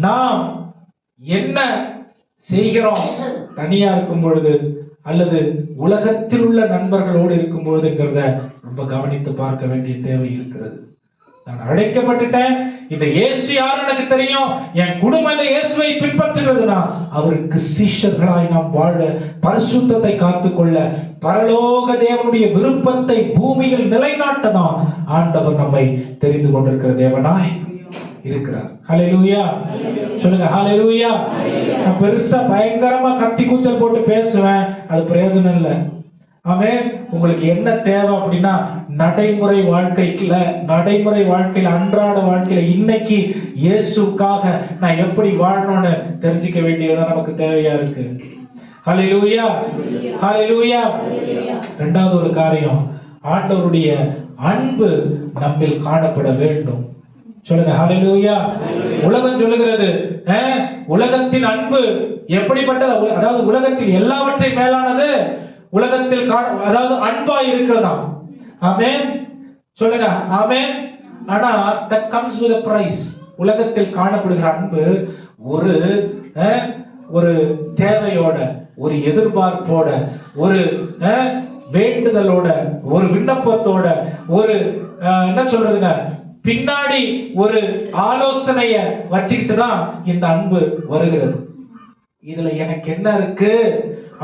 [SPEAKER 3] நாம் என்ன செய்கிறோம் தனியா இருக்கும் பொழுது அல்லது உலகத்தில் உள்ள நண்பர்களோடு இருக்கும் பொழுதுங்கிறத ரொம்ப கவனித்து பார்க்க வேண்டிய தேவை இருக்கிறது. நான் அழைக்கப்பட்டுட்டேன், இந்த இயேசு யார் எனக்கு தெரியும், என் குடும்பம் இந்த இயேசுவை பின்பற்றுகிறதுனா அவருக்கு சீஷர்களாய் நாம் வாழ, பரிசுத்தத்தை காத்துக்கொள்ள, பரலோக தேவனுடைய விருப்பத்தை பூமியில் நிலைநாட்டதான் ஆண்டவர் நம்மை தெரிந்து கொண்டிருக்கிற தேவனாய் இருக்கிறார். ஹல்லேலூயா சொல்லுங்க. ஹல்லேலூயா. நான் பெருசா பயங்கரமா கத்தி கூச்சல் போட்டு பேசுவேன், அது பிரயோஜனம் இல்லை. ஆமென். உங்களுக்கு என்ன தேவை அப்படின்னா நடைமுறை வாழ்க்கையில அன்றாட வாழ்க்கையில இன்னைக்கு இயேசுக்காக நான் எப்படி வாழணும்னு தெரிஞ்சுக்க வேண்டியதுதான் நமக்கு தேவையா இருக்கு. ஹல்லேலூயா, ஹல்லேலூயா. இரண்டாவது ஒரு காரியம், ஆண்டவருடைய அன்பு நம்மில் காணப்பட வேண்டும். சொல்லுங்க ஹல்லேலூயா. உலகம் சொல்லுகிறது உலகத்தின் அன்பு எப்படிப்பட்டது, அதாவது உலகத்தில் எல்லாவற்றையும் மேலானது உலகத்தில் அதாவது அன்பா இருக்கிறதாம். ஆமென் சொல்லுங்க. ஆமென். ஆனா that comes with a price. உலகத்தில் காணப்படுகிற அன்பு ஒரு தேவையோட, ஒரு எதிர்பார்ப்போட, ஒரு வேண்டுதலோட, ஒரு விண்ணப்பத்தோட, ஒரு என்ன சொல்றதுங்க, பின்னாடி ஒரு ஆலோசனைய வச்சுக்கிட்டு தான் இந்த அன்பு வருகிறது. இதுல எனக்கு என்ன இருக்கு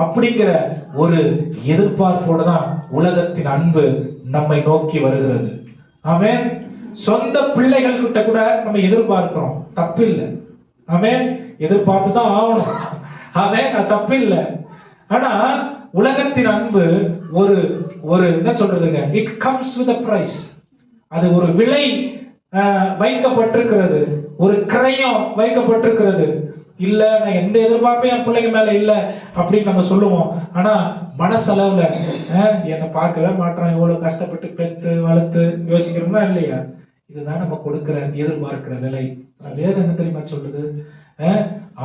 [SPEAKER 3] அப்படிங்கிற ஒரு எதிர்பார்ப்போட தான் உலகத்தின் அன்பு நம்மை நோக்கி வருகிறது. ஆமென். சொந்த பிள்ளைகள் கிட்ட கூட நம்ம எதிர்பார்க்கிறோம், தப்பில்லை. ஆமென். எதிர்பார்த்து தான் ஆகணும். ஆமென், அது தப்பில்லை. ஆனா உலகத்தின் அன்பு ஒரு என்ன சொல்றதுங்க, it comes with a price. அது ஒரு விலை வைக்கப்பட்டிருக்கிறது, ஒரு கிரயம் வைக்கப்பட்டிருக்கிறது. இல்ல நான் எந்த எதிர்பார்ப்பையும் என் பிள்ளைங்க மேல இல்ல அப்படின்னு நம்ம சொல்லுவோம். ஆனா மனசளவுல என்னை பார்க்கவே மாட்டான், எவ்வளவு கஷ்டப்பட்டு பெத்து வளர்த்து யோசிக்கிறோமா இல்லையா? இதுதான் நம்ம கொடுக்கிற எதிர்பார்க்கிற விலை. வேதம் என்ன தெரியுமா சொல்லுது?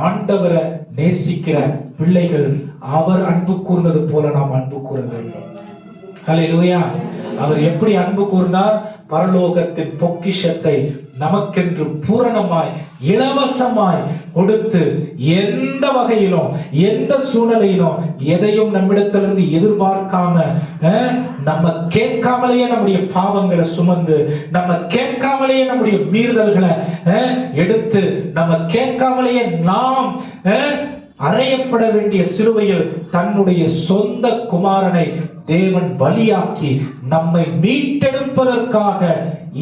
[SPEAKER 3] ஆண்டவரை நேசிக்கிற பிள்ளைகள் அவர் அன்பு கூர்ந்தது போல நாம் அன்பு கூற வேண்டும். ஹல்லேலூயா. அவர் எப்படி அன்பு கூர்ந்தார்? பரலோகத்தின் பொக்கிஷத்தை நமக்கென்று பூரணமாய் இலவசமாய் கொடுத்து, எந்த வகையிலும் எந்த சூழ்நிலையிலும் எதையும் நம்மிடத்திலிருந்து எதிர்பார்க்காம, நம்ம கேட்காமலேயே நம்முடைய பாவங்களை சுமந்து, நம்ம கேட்காமலேயே நம்முடைய மீறுதல்களை எடுத்து, நம்ம கேட்காமலேயே நாம் அறையப்பட வேண்டிய சிலுவையில் தன்னுடைய சொந்த குமாரனை தேவன் பலியாக்கி நம்மை மீட்டெடுப்பதற்காக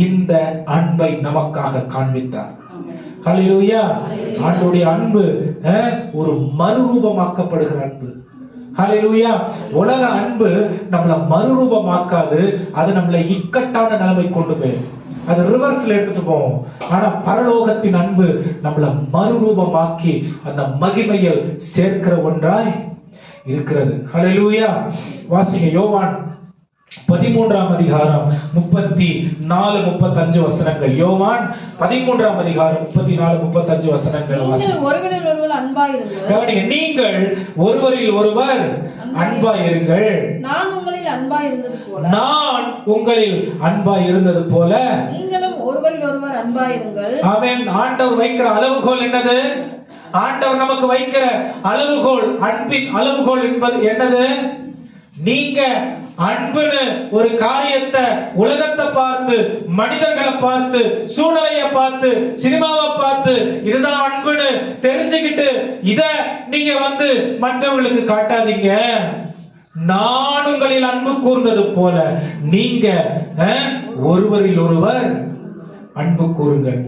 [SPEAKER 3] இந்த அன்பை நமக்காக காண்பித்தார். ஹல்லேலூயா. ஆண்டவருடைய அன்பு ஒரு மறுரூபமாக்கப்படுகிற அன்பு. ஹல்லேலூயா. உலக அன்பு நம்மளை மறுரூபமாக்காது, அது நம்மளை இக்கட்டான நிலைமை கொண்டு போயிடும், அது ரிவர்ஸ்ல எடுத்துட்டு போவோம். ஆனா பரலோகத்தின் அன்பு நம்மளை மறுரூபமாக்கி அந்த மகிமையில் சேர்க்கிற ஒன்றாய் இருக்கிறது. ஹல்லேலூயா. வாசிங்க யோவான் 13ஆம் அதிகாரம் 34-35 வசனங்கள். யோவான் 13ஆம் அதிகாரம் 34-35 வசனங்கள் வாசிங்க. நீங்கள் ஒருவரில் ஒருவர் அன்பாயிருங்கள், நான் உங்களில் அன்பாய் இருந்தது போல
[SPEAKER 4] நீங்களும் ஒருவரில் ஒருவர் அன்பாயிருங்கள்.
[SPEAKER 3] ஆமென். ஆண்டவர் வைக்கிற அளவுகோல் என்னது? ஆண்டவர் நமக்கு வைக்கிற அளவுகோல், அன்பின் அளவுகோல் என்பது என்னது? நீங்க அன்புன்னு ஒரு காரியத்தை உலகத்தை பார்த்து, மனிதர்களை பார்த்து, சூழ்நிலையை பார்த்து, சினிமாவை பார்த்து இதுதான் அன்புன்னு தெரிஞ்சுக்கிட்டு இத நீங்க மற்றவர்களுக்கு காட்டாதீங்க. நான் உங்களில் அன்பு கூர்ந்தது போல நீங்க ஒருவரில் ஒருவர் அன்பு கூறுங்கள்.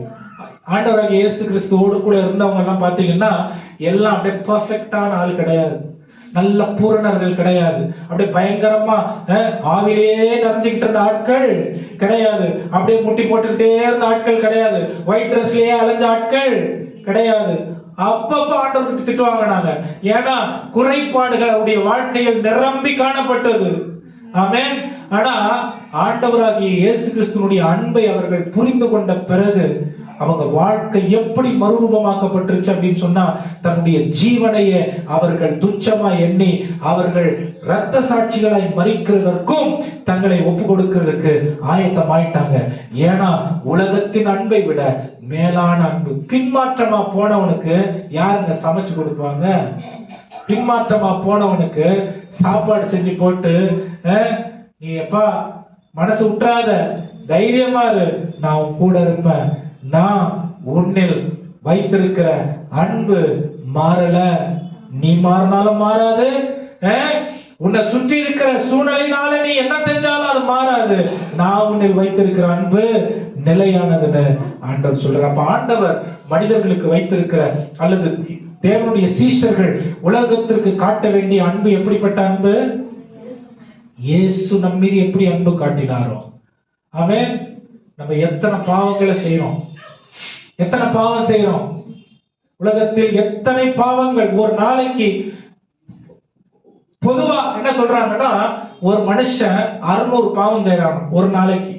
[SPEAKER 3] ஆண்டவராகிய இயேசு கிறிஸ்துவோடு கூட இருந்தவங்க எல்லாம் பாத்தீங்கன்னா எல்லாம் அப்படியே பெர்ஃபெக்ட்டான ஆள் கிடையாது, நல்ல பூரணர்கள் கிடையாது, அப்படியே பயங்கரமா ஆவிலேயே நிறைஞ்சுக்கிட்டு இருந்த ஆட்கள் கிடையாது, அப்படியே முட்டி போட்டுக்கிட்டே இருந்த ஆட்கள் கிடையாது, ஒயிட் ட்ரெஸ்லயே அலைஞ்ச ஆட்கள் கிடையாது. அப்பப்ப ஆண்டவருக்கு திட்டு வாங்கினாங்க. ஏன்னா குறைபாடுகள் அவருடைய வாழ்க்கையில் நிரம்பி காணப்பட்டது. ஆமென். ஆனா ஆண்டவராகிய இயேசு கிறிஸ்துவினுடைய அன்பை அவர்கள் புரிந்து கொண்ட பிறகு அவங்க வாழ்க்கை எப்படி மறுரூபமாக்கப்பட்டுருச்சு அப்படின்னு சொன்னா, தன்னுடைய ஜீவனையே அவர்கள் துச்சமா எண்ணி அவர்கள் இரத்த சாட்சிகளாய் மரிக்கிறதற்கும் தங்களை ஒப்பு கொடுக்கிறதுக்கு ஆயத்தமாயிட்டாங்க. ஏன்னா உலகத்தின் அன்பை விட மேலான அன்பு. பின்மாற்றமா போனவனுக்கு யாருங்க சமைச்சு கொடுப்பாங்க? பின்மாற்றமா போனவனுக்கு சாப்பாடு செஞ்சு போட்டு நீ எப்பா மனசு விட்டுறாத, தைரியமா இரு, நான் உன் கூட இருப்பேன், நான் உன்னில் வைத்திருக்கிற அன்பு மாறல, நீ மாறினாலும் மாறாது, உன்னை சுற்றி இருக்கிற சூழ்நிலையினால நீ என்ன செஞ்சாலும் அது மாறாது, நான் உன்னில் வைத்திருக்கிற அன்பு நிலையானதுன்னு ஆண்டவர் சொல்றார். அப்ப ஆண்டவர் மனிதர்களுக்கு வைத்திருக்கிற அல்லது தேவனுடைய சீஷர்கள் உலகத்திற்கு காட்ட வேண்டிய அன்பு எப்படிப்பட்ட அன்பு? இயேசு நம் மீது எப்படி அன்பு காட்டினாரோ. ஆமென். நம்ம எத்தனை பாவங்களை செய்யறோம், எத்தனை பாவம் செய்யறோம், உலகத்தில் எத்தனை பாவங்கள் ஒரு நாளைக்கு. பொதுவா என்ன சொல்றாங்கன்னா, ஒரு மனுஷன் 600 பாவம் செய்யறான் ஒரு நாளைக்கு.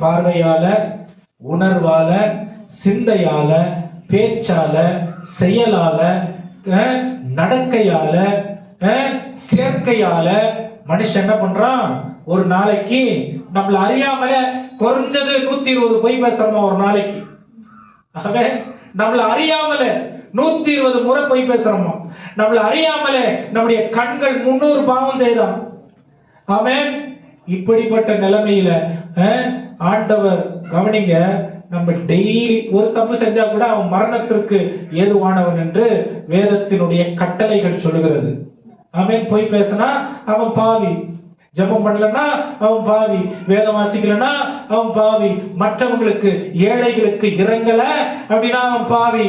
[SPEAKER 3] பார்வையால, உணர்வால, சிந்தையால, பேச்சால, செயலால, நடக்கையால, சேர்க்கையால மனுஷன் என்ன பண்றான்? ஒரு நாளைக்கு நம்மள அறியாமல குறைஞ்சது 120 பொய் பேசுறோமா ஒரு நாளைக்கு? நம்மள அறியாமல 120 முறை பொய் பேசுறோமா? நம்மள அறியாமலே நம்முடைய கண்கள் 300 பாவம் செய்தான். ஆமென். இப்படிப்பட்ட நிலைமையில ஆண்டவர் கவனிங்க, நம்ம டெய்லி ஒரு தப்பு செஞ்சா கூட அவன் மரணத்திற்கு ஏதுவானவன் என்று வேதத்தினுடைய கட்டளைகள் சொல்லுகிறது. ஆமென். பொய் பேசினா அவன் பாவி, ஜெபம் பண்ணலன்னா அவன் பாவி, வேதம் வாசிக்கலன்னா அவன் பாவி, மற்றவங்களுக்கு ஏழைகளுக்கு இரங்கல அப்படின்னா அவன் பாவி,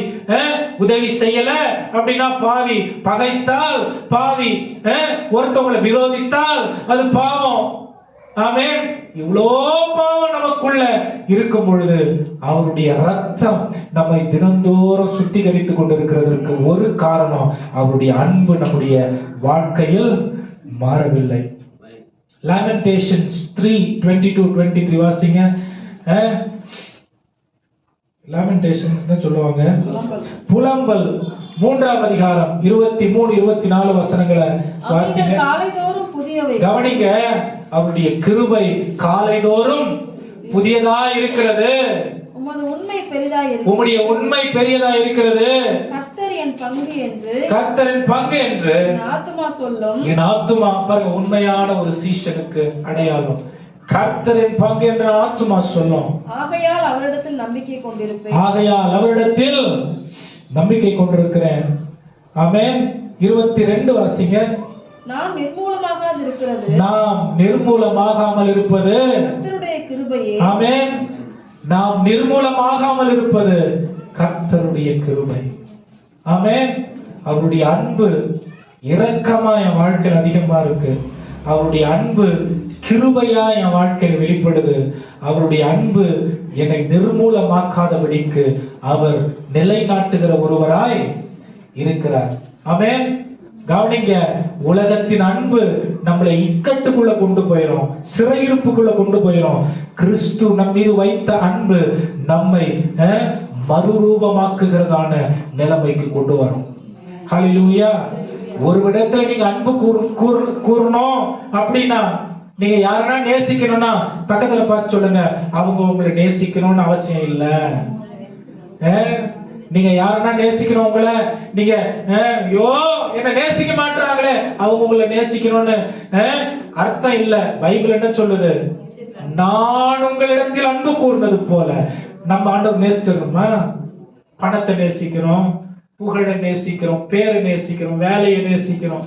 [SPEAKER 3] உதவி செய்யல அப்படின்னா பாவி, பகைத்தால் பாவி, ஒருத்தவங்களை விரோதித்தால் அது பாவம். ஆமென். இவ்வளோ பாவம் நமக்குள்ள இருக்கும் பொழுது அவருடைய ரத்தம் நம்மை தினந்தோறும் சுத்திகரித்துக் கொண்டிருக்கிறதற்கு ஒரு காரணம், அவருடைய அன்பு நம்முடைய வாழ்க்கையில் மாறவில்லை. Lamentations 3:22-23 வாசிங்க. Lamentations சொல்லுவாங்க புலம்பல் 3ஆம் அதிகாரம் 23-24 வசனங்களை வாசிங்க.
[SPEAKER 4] காலைதோறும் புதியவை. கவனிங்க,
[SPEAKER 3] அவருடைய கிருபை காலைதோறும் புதியதா இருக்கிறது.
[SPEAKER 4] உமது உண்மை பெரிதா இருக்கிறது.
[SPEAKER 3] உம்முடைய உண்மை பெரியதா இருக்கிறது.
[SPEAKER 4] கர்த்தரின் பங்கு என்று,
[SPEAKER 3] கர்த்தரின் பங்கு என்று
[SPEAKER 4] என் ஆத்துமா சொல்லும்.
[SPEAKER 3] என் ஆத்துமா, பாருங்க, உண்மையான ஒரு சீஷனுக்கு அடையாளம். கர்த்தரின் பங்கு என்று ஆத்துமா சொல்லும்.
[SPEAKER 4] ஆகையால் அவரிடத்தில் நம்பிக்கை கொண்டிருப்பேன்.
[SPEAKER 3] ஆகையால் அவரிடத்தில் நம்பிக்கை கொண்டிருக்கிறேன். ஆமென். 22 வாசிங்க.
[SPEAKER 4] நாம் நிர்மூலமாகாது இருக்கிறது.
[SPEAKER 3] நாம் நிர்மூலமாகாமல் இருப்பது
[SPEAKER 4] கர்த்தருடைய கிருபையே.
[SPEAKER 3] ஆமென். நாம் நிர்மூலமாகாமல் இருப்பது கர்த்தருடைய கிருபை. ஆமென். அவருடைய அன்பு இரக்கமா என் வாழ்க்கையில் அதிகமா இருக்கு. அவருடைய அன்பு கிருபையா என் வாழ்க்கையில் வெளிப்படுது. அவருடைய அன்பு என்னை நிர்மூலமாக்காதபடிக்கு அவர் நிலைநாட்டுகிற ஒருவராய் இருக்கிறார். ஆமென். கவனிங்க, உலகத்தின் அன்பு நம்மளை இக்கட்டுக்குள்ள கொண்டு போயிடும், சிறையிருப்புக்குள்ள கொண்டு போயிடும். கிறிஸ்து நம் மீது வைத்த அன்பு நம்மை மறுரூபமாக்குகிறதான நிலைமைக்கு கொண்டு வரும். ஹல்லேலூயா. ஒரு இடத்துல நீங்க அன்பு கூறணும் அப்படின்னா, நீங்க யாரனா நேசிக்கணும்னா பக்கத்துல பார்த்து சொல்லுங்க, அவங்க உங்களை நேசிக்கணும்னு அவசியம் இல்ல. நீங்க யாருன்னா நேசிக்கிறவங்கள நீங்க ஐயோ என்ன நேசிக்க மாட்டாங்களே அவங்க உங்களை நேசிக்கணும்னு அர்த்தம் இல்ல. பைபிள் என்ன சொல்லுது? நான் உங்களிடத்தில் அன்பு கூர்ந்தது போல. நம்ம ஆண்டவர் நேசிச்சிருக்கோமா? பணத்தை நேசிக்கிறோம், புகழை நேசிக்கிறோம், பேரை நேசிக்கிறோம், வேலையை நேசிக்கிறோம்,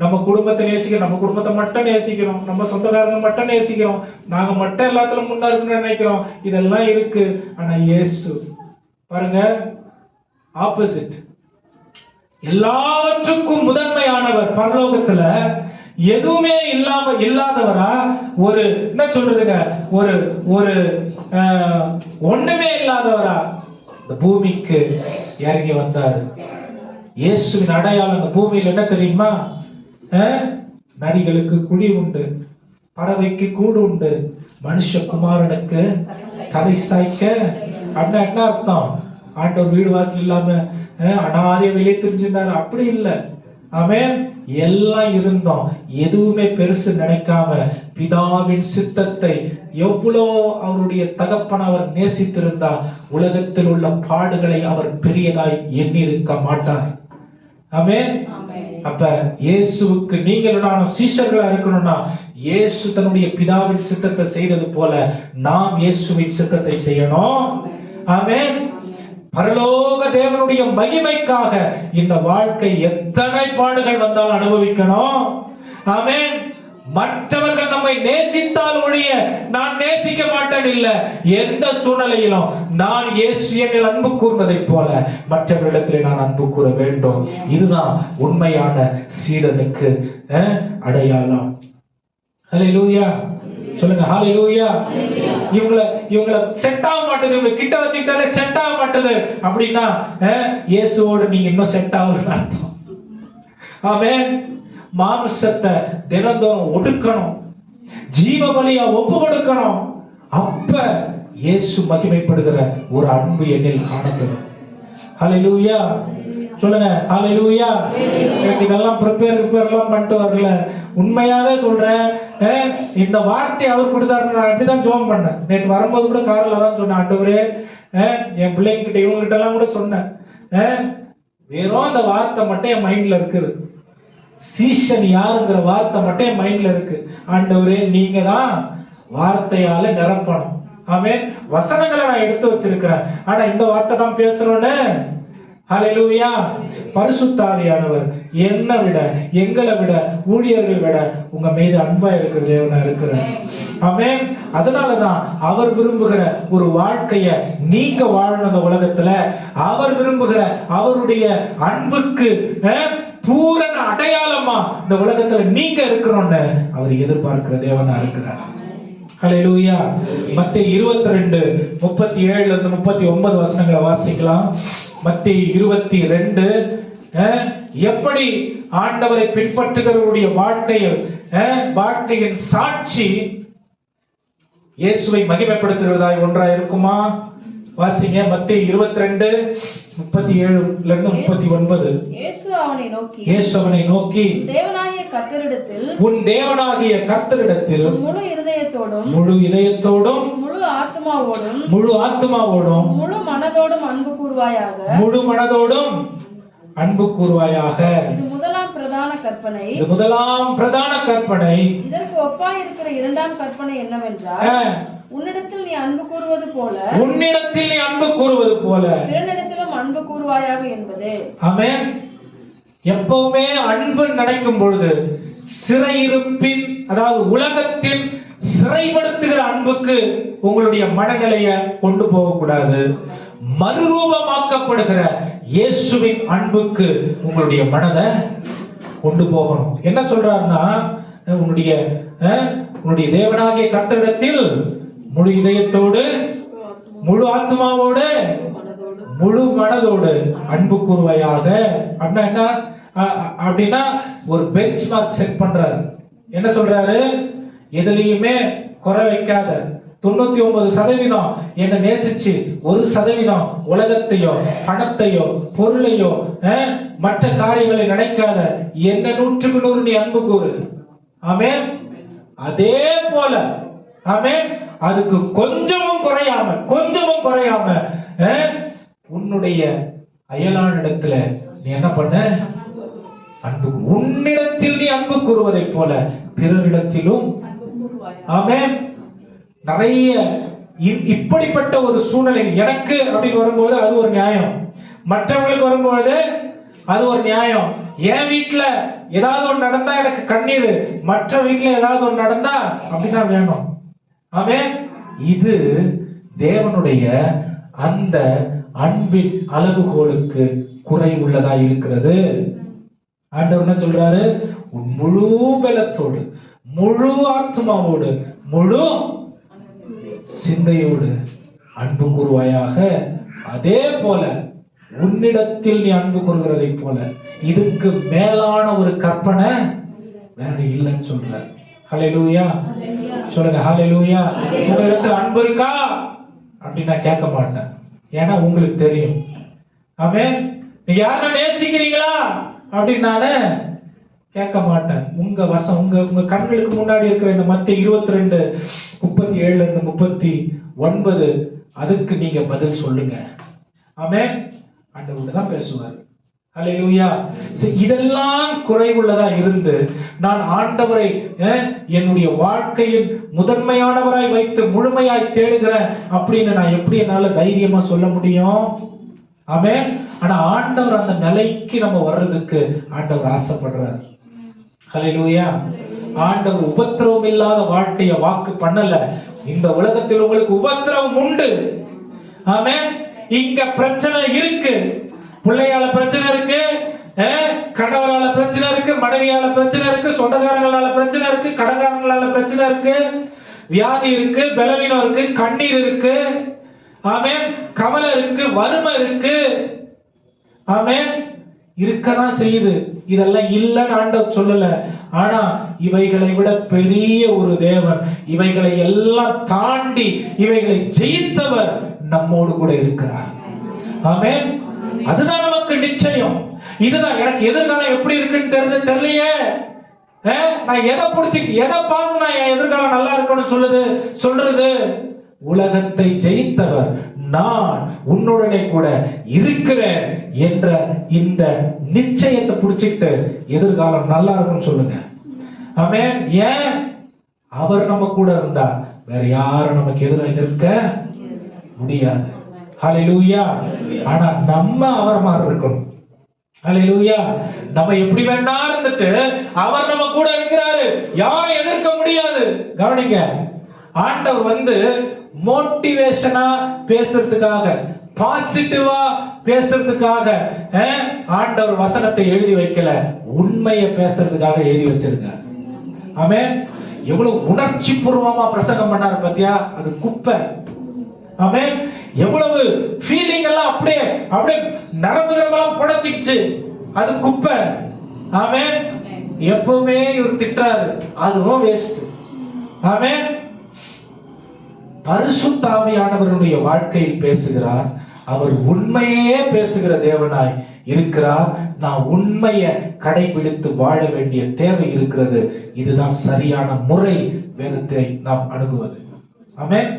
[SPEAKER 3] நம்ம குடும்பத்தை நேசிக்கிறோம், நம்ம குடும்பத்தை மட்டும் நேசிக்கிறோம், நம்ம சொந்தக்காரங்க மட்டும் நேசிக்கிறோம், நாங்க மட்டும் எல்லாத்துலயும் முன்னா இருக்குன்னு நினைக்கிறோம். இதெல்லாம் இருக்கு. ஆனா இயேசு பாருங்க, ஆப்போசிட். எல்லாவற்றுக்கும் முதன்மையானவர். பரலோகத்துல எதுவுமே இல்லாதவரா, ஒரு என்ன சொல்றதுங்க, ஒரு ஒரு ஒண்ணுமே இல்லாதவரா இந்த பூமிக்கு இறங்கி வந்தார். இயேசுவின் அடையாளம் இந்த பூமியில் என்ன தெரியுமா? நரிகளுக்கு குழி உண்டு, பறவைக்கு கூடு உண்டு, மனுஷகுமாரனுக்கு தலை சாய்க்க. அப்படின்னா என்ன அர்த்தம்? ஆண்டவர் வீடு வாசல் இல்லாம அனாதைய வெளியே தெரிஞ்சிருந்தாரு அப்படி இல்லை. ஆமென். எல்லாம் இருந்தோம், எதுவுமே பெருசு நினைக்காம பிதாவின் சித்தத்தை எவ்வளோ அவருடைய தகப்பன் அவர் நேசித்திருந்தார். உலகத்தில் உள்ள பாடுகளை அவர் பெரியதாய் எண்ணி இருக்க மாட்டார். ஆமென். அப்ப இயேசுவுக்கு நீங்கள் நானும் சீஷர்களா இருக்கணும்னா, இயேசு தன்னுடைய பிதாவின் சித்தத்தை செய்தது போல நாம் இயேசுவின் சித்தத்தை செய்யணும். ஆமென். பரலோக தேவனுடைய மகிமைக்காக இந்த வாழ்க்கை எத்தனை பாடுகள் வந்தாலும் அனுபவிக்கணும். ஆமென். மற்றவர்கள் நம்மை நேசித்தால் ஒழிய நான் நேசிக்க மாட்டேன் இல்ல. எந்த சூழ்நிலையிலும் நான் இயேசு என்னில் அன்பு கூர்ந்ததைப் போல மற்றவர்களிடத்தில் நான் அன்பு கூற வேண்டும். இதுதான் உண்மையான சீடனுக்கு அடையாளம். ஹல்லேலூயா சொல்லுங்க. ஹல்லேலூயா. இவங்கள செட் ஆக மாட்டேது, இவங்க கிட்ட வச்சுக்கிட்டாலே செட் ஆக மாட்டேது அப்படின்னா இயேசுவோடு நீங்க இன்னும் செட் ஆகலன்னு அர்த்தம். ஆமென். மாம்சத்தை தினந்தோறும் ஒடுக்கணும், ஜீவ பலியா ஒப்பு கொடுக்கணும். அப்ப இயேசு மகிமைப்படுகிற ஒரு அன்பு என்னில் காணப்படும். ஹல்லேலூயா சொல்லுங்க. ஹல்லேலூயா. எனக்கு இதெல்லாம் ப்ரிப்பேர்லாம் பண்ணிட்டு வரல, உண்மையாவே சொல்றேன். இந்த வார்த்தை அவர் கொடுத்தாரு. நான் அப்படிதான் ஜோம் பண்ணேன். நேற்று வரும்போது கூட காரில் தான் சொன்னேன், ஆண்டவரே என் பிள்ளைங்க கிட்ட இவங்க கிட்ட எல்லாம் கூட சொன்னேன், வெறும் அந்த வார்த்தை மட்டும் என் மைண்ட்ல இருக்குது. சீஷன் யாருங்கிற வார்த்தை மட்டும் என் மைண்ட்ல இருக்கு. ஆண்டவரே நீங்க தான் வார்த்தையால நிரப்பணும். ஆமென். வசனங்களை நான் எடுத்து வச்சிருக்கிறேன், ஆனா இந்த வார்த்தை தான் பேசணும்னு. ஹல்லேலூயா. பரிசுத்த ஆவியானவர் என்னை விட, எங்களை விட, ஊழியர்கள் விட உங்க மீது அன்பா இருக்கிற தேவனா இருக்கிறார். ஆமென். அதனாலதான் அவர் விரும்புகிற ஒரு வாழ்க்கைய நீங்க வாழணும். இந்த உலகத்துல அவர் விரும்புகிற அவருடைய அன்புக்கு பூரண அடையாளமா இந்த உலகத்துல நீங்க இருக்கணும்னு அவர் எதிர்பார்க்கிற தேவனா இருக்கிறார். ஹல்லேலூயா. மத்தேயு 22:37 இருந்து 39 வசனங்களை வாசிக்கலாம். மத்தேயு 22 எப்படி ஆண்டவரை பின்பற்றுகிறவருடைய வாழ்க்கையின் சாட்சி இயேசுவை மகிமைப்படுத்துகிறதாய் ஒன்றாய் இருக்குமா? வாசிங்க. மத்தேயு 22:37 இருந்து 39. இயேசு அவனை நோக்கி
[SPEAKER 4] தேவனாகிய கர்த்தரிடத்தில்,
[SPEAKER 3] உன் தேவனாகிய கர்த்தரிடத்தில்
[SPEAKER 4] முழு இதயத்தோடும்,
[SPEAKER 3] முழு இதயத்தோடும்,
[SPEAKER 4] முழு ஆத்மாவோடும்,
[SPEAKER 3] முழு ஆத்மாவோடும்,
[SPEAKER 4] முழு மனதோடும் அன்பு கூர்வாயாக.
[SPEAKER 3] முழு மனதோடும் அன்பு கூர்வாயாக.
[SPEAKER 4] இது முதலாம் பிரதான கற்பனை.
[SPEAKER 3] இது முதலாம் பிரதான கற்பனை.
[SPEAKER 4] இதற்கு ஒப்பாயிருக்கிற இரண்டாம் கற்பனை என்னவென்றால், உன்னிடத்தில் நீ அன்பு கூறுவது போல,
[SPEAKER 3] உன்னிடத்தில் நீ அன்பு கூறுவது போல
[SPEAKER 4] பிறனிடத்திலும் அன்பு கூர்வாயாக என்பது.
[SPEAKER 3] ஆமென். எப்பவுமே அன்பு நினைக்கும் பொழுது சிறையிருப்பின், அதாவது உலகத்தில் சிறைப்படுத்துகிற அன்புக்கு உங்களுடைய மனநிலையை கொண்டு போகக்கூடாது. மறுரூபமாக்கப்படுகிற இயேசுவின் அன்புக்கு உங்களுடைய மனதை கொண்டு போகணும். என்ன சொல்றாருன்னா, உன்னுடைய தேவனாகிய கர்த்தரிடத்தில் முழு இதயத்தோடு, முழு ஆத்மாவோடு, முழு மனதோடு அன்பு கூர்வாயாக. அப்படின்னா ஒரு பெஞ்ச் மார்க் செட் பண்றாரு. என்ன சொல்றாரு? எதுலையுமே குறை வைக்காத, 99% என்ன நேசிச்சு 1% உலகத்தையோ பணத்தையோ பொருளையோ மற்ற காரியங்களை நினைக்காத, என்ன 100க்கு 100 நீ அன்பு கூறு. ஆமென். அதே போல அதுக்கு கொஞ்சமும் குறையாம உன்னுடைய அயலானிடத்துல நீ என்ன பண்ண? அன்பு. உன்னிடத்தில் நீ அன்பு கூறுவதை போல பிறரிடத்திலும். ஆமென். நிறைய இப்படிப்பட்ட ஒரு சூழ்நிலை எனக்கு அப்படின்னு வரும்போது அது ஒரு நியாயம், மற்றவங்களுக்கு வரும்போது அது ஒரு நியாயம். என் வீட்டுல ஏதாவது ஒன்று நடந்தா எனக்கு கண்ணீர், மற்ற வீட்டுல ஏதாவது ஒன்று நடந்தா அப்படிதான் வேணும். ஆமென். இது தேவனுடைய அந்த அன்பின் அளவுகோலுக்கு குறை உள்ளதா இருக்கிறது. ஆண்டவர் என்ன சொல்றாரு? உன் முழு பலத்தோடு, முழு ஆத்மாவோடு, முழு சிந்தையோடு அன்பு கூறுவாயாக. அதே போல உன்னிடத்தில் நீ அன்பு கூறுகிறதை போல. இதுக்கு மேலான ஒரு கற்பனை வேற இல்லைன்னு சொல்ற. ஹல்லேலூயா சொல்லுங்க. ஹல்லேலூயா. உங்களிடத்தில் அன்பு இருக்கா அப்படின்னு நான் கேட்க மாட்டேன், ஏன்னா உங்களுக்கு தெரியும். ஆமென். நீங்க யாரை நேசிக்கிறீங்களா அப்படின்னு நானு கேட்க மாட்டேன். உங்க வசம், உங்க கண்களுக்கு முன்னாடி இருக்கிற இந்த மத்திய 22:37-39 அதுக்கு நீங்க பதில் சொல்லுங்க. ஆமென். ஆண்டவர் தான் பேசுவார். ஹல்லேலூயா. இதெல்லாம் குறைவுள்ளதா இருந்து நான் ஆண்டவரை என்னுடைய வாழ்க்கையின் முதன்மையானவராய் வைத்து முழுமையாய் தேடுகிறேன் அப்படின்னு நான் எப்படி என்னால தைரியமா சொல்ல முடியும்? ஆமென். ஆனா ஆண்டவர் அந்த நிலைக்கு நம்ம வர்றதுக்கு ஆண்டவர் ஆசைப்படுறார். ஹல்லேலூயா. ஆண்டவர் உபத்திரவம் இல்லாத வாழ்க்கைய வாக்கு பண்ணல. இந்த உலகத்தில் உங்களுக்கு உபத்திரவம் உண்டு. ஆமென். இங்க பிரச்சனை இருக்கு. பிள்ளையால பிரச்சனை இருக்கு, கணவரால பிரச்சனை இருக்கு, மனைவியால பிரச்சனை இருக்கு, சொந்தக்காரங்களால பிரச்சனை இருக்கு, கடகாரங்களால பிரச்சனை இருக்கு, வியாதி இருக்கு, பலவீனம் இருக்கு, கண்ணீர் இருக்கு. ஆமென். கவலை இருக்கு, வறுமை இருக்கு. ஆமென். இருக்கதான் செய்யுது. இதெல்லாம் இல்லைன்னு ஆண்டவர் சொல்லல. ஆனா இவைகளை விட பெரிய ஒரு தேவன், இவைகளை எல்லாம் தாண்டி இவைகளை ஜெயித்தவர் நம்மோடு கூட இருக்கிறார். ஆமென். அதுதான் நமக்கு நிச்சயம். இதுதான் எனக்கு எதிர்காலம் எப்படி இருக்குன்னு தெரியலையே. நான் எதை பிடிச்சி எதை பார்த்து நான் என் எதிர்காலம் நல்லா இருக்கணும்னு சொல்றது? உலகத்தை ஜெயித்தவர் நான் உன்னுடனே கூட இருக்கிறேன் என்ற இந்த நிச்சயத்தை பிடிச்சிட்டு எதிர்காலம் நல்லா இருக்கும்னு சொல்லுங்க. ஆமென். ஏன்? அவர் நம்ம கூட இருந்தா வேற யாரும் நமக்கு எதிராக நிற்க முடியாது. ஹல்லேலூயா. ஆனா நம்ம அவர் மாதிரி இருக்கணும். ஹல்லேலூயா. நம்ம எப்படி வேணா இருந்துட்டு அவர் நம்ம கூட இருக்கிறாரு, யாரும் எதிர்க்க முடியாது. கவனிங்க, ஆண்டவர் மோட்டிவேஷனா பேசுறதுக்காக, பாசிட்டிவா பேசுறதுக்காக ஆண்டவர் வசனத்தை எழுதி வைக்கல, உண்மையை பேசுறதுக்காக எழுதி வச்சிருக்கார். ஆமென். எவ்வளவு உணர்ச்சி பூர்வமா பிரசங்கம் பண்ணாரு பாத்தியா? அது குப்பை. ஆமென். எவ்வளவு ஃபீலிங் எல்லாம் அப்படியே நரம்புகளெல்லாம் புடைச்சிச்சு, அது குப்பை. ஆமென். எப்பவுமே இவர் திட்டுறாரு, அதுவும் வேஸ்ட். ஆமென். பரிசுத்த ஆவியானவருடைய வாழ்க்கையில் பேசுகிறார். அவர் உண்மையே பேசுகிற தேவனாய் இருக்கிறார். நான் உண்மையை கடைபிடித்து வாழ வேண்டிய தேவை இருக்கிறது. இதுதான் சரியான முறை வேதத்தை நாம் அணுகுவது. ஆமென்.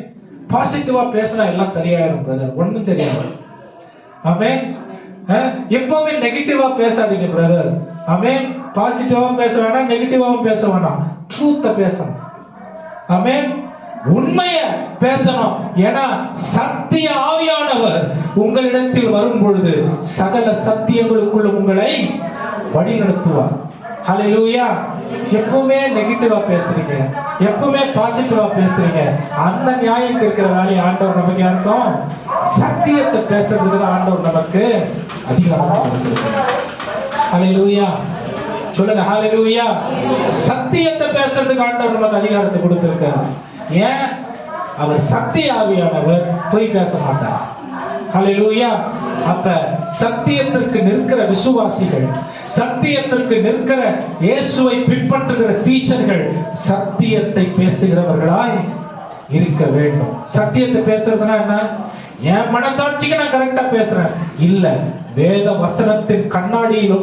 [SPEAKER 3] பாசிட்டிவா பேசினா எல்லாம் சரியாயிரும் பிரதர், ஒண்ணும் சரியாயிரும். ஆமென். எப்பவுமே நெகட்டிவா பேசாதீங்க பிரதர். ஆமென். பாசிட்டிவா பேச வேணாம், நெகட்டிவாவும் பேச வேணாம், ட்ரூத்த பேசணும். ஆமென். உண்மைய பேசணும். ஏன்னா சத்திய ஆவியானவர் உங்களிடத்தில் வரும் பொழுது சகல சத்தியங்களுக்குள்ள உங்களை வழி நடத்துவார். ஹல்லேலூயா. எப்பவுமே நெகட்டிவா பேசுறீங்க, எப்பவுமே பாசிட்டிவா பேசுறீங்க, அந்த நியாயம் இருக்கிற வேலையை ஆண்டவர் நமக்கு யாருக்கும் சத்தியத்தை பேசுறதுக்கு ஆண்டவர் நமக்கு அதிகாரம் கொடுத்திருக்கிறார். ஹல்லேலூயா சொல்லுங்க. ஹல்லேலூயா. சத்தியத்தை பேசுறதுக்கு ஆண்டவர் நமக்கு அதிகாரத்தை கொடுத்திருக்கார். ஏன்? அவர் சத்திய ஆவியானவர், போய் பேச மாட்டார். ஹல்லேலூயா. அப்ப சத்தியத்திற்கு நிற்கிற விசுவாசிகள், சத்தியத்திற்கு நிற்கிற இயேசுவை பின்பற்றுகிற சீஷர்கள் சத்தியத்தை பேசுகிறவர்களாய் இருக்க வேண்டும். சத்தியத்தை பேசுறதுன்னா என்ன? என் மனசாட்சிக்கு நான் கரெக்டா பேசுறேன் இல்ல, வேத வசனத்தின்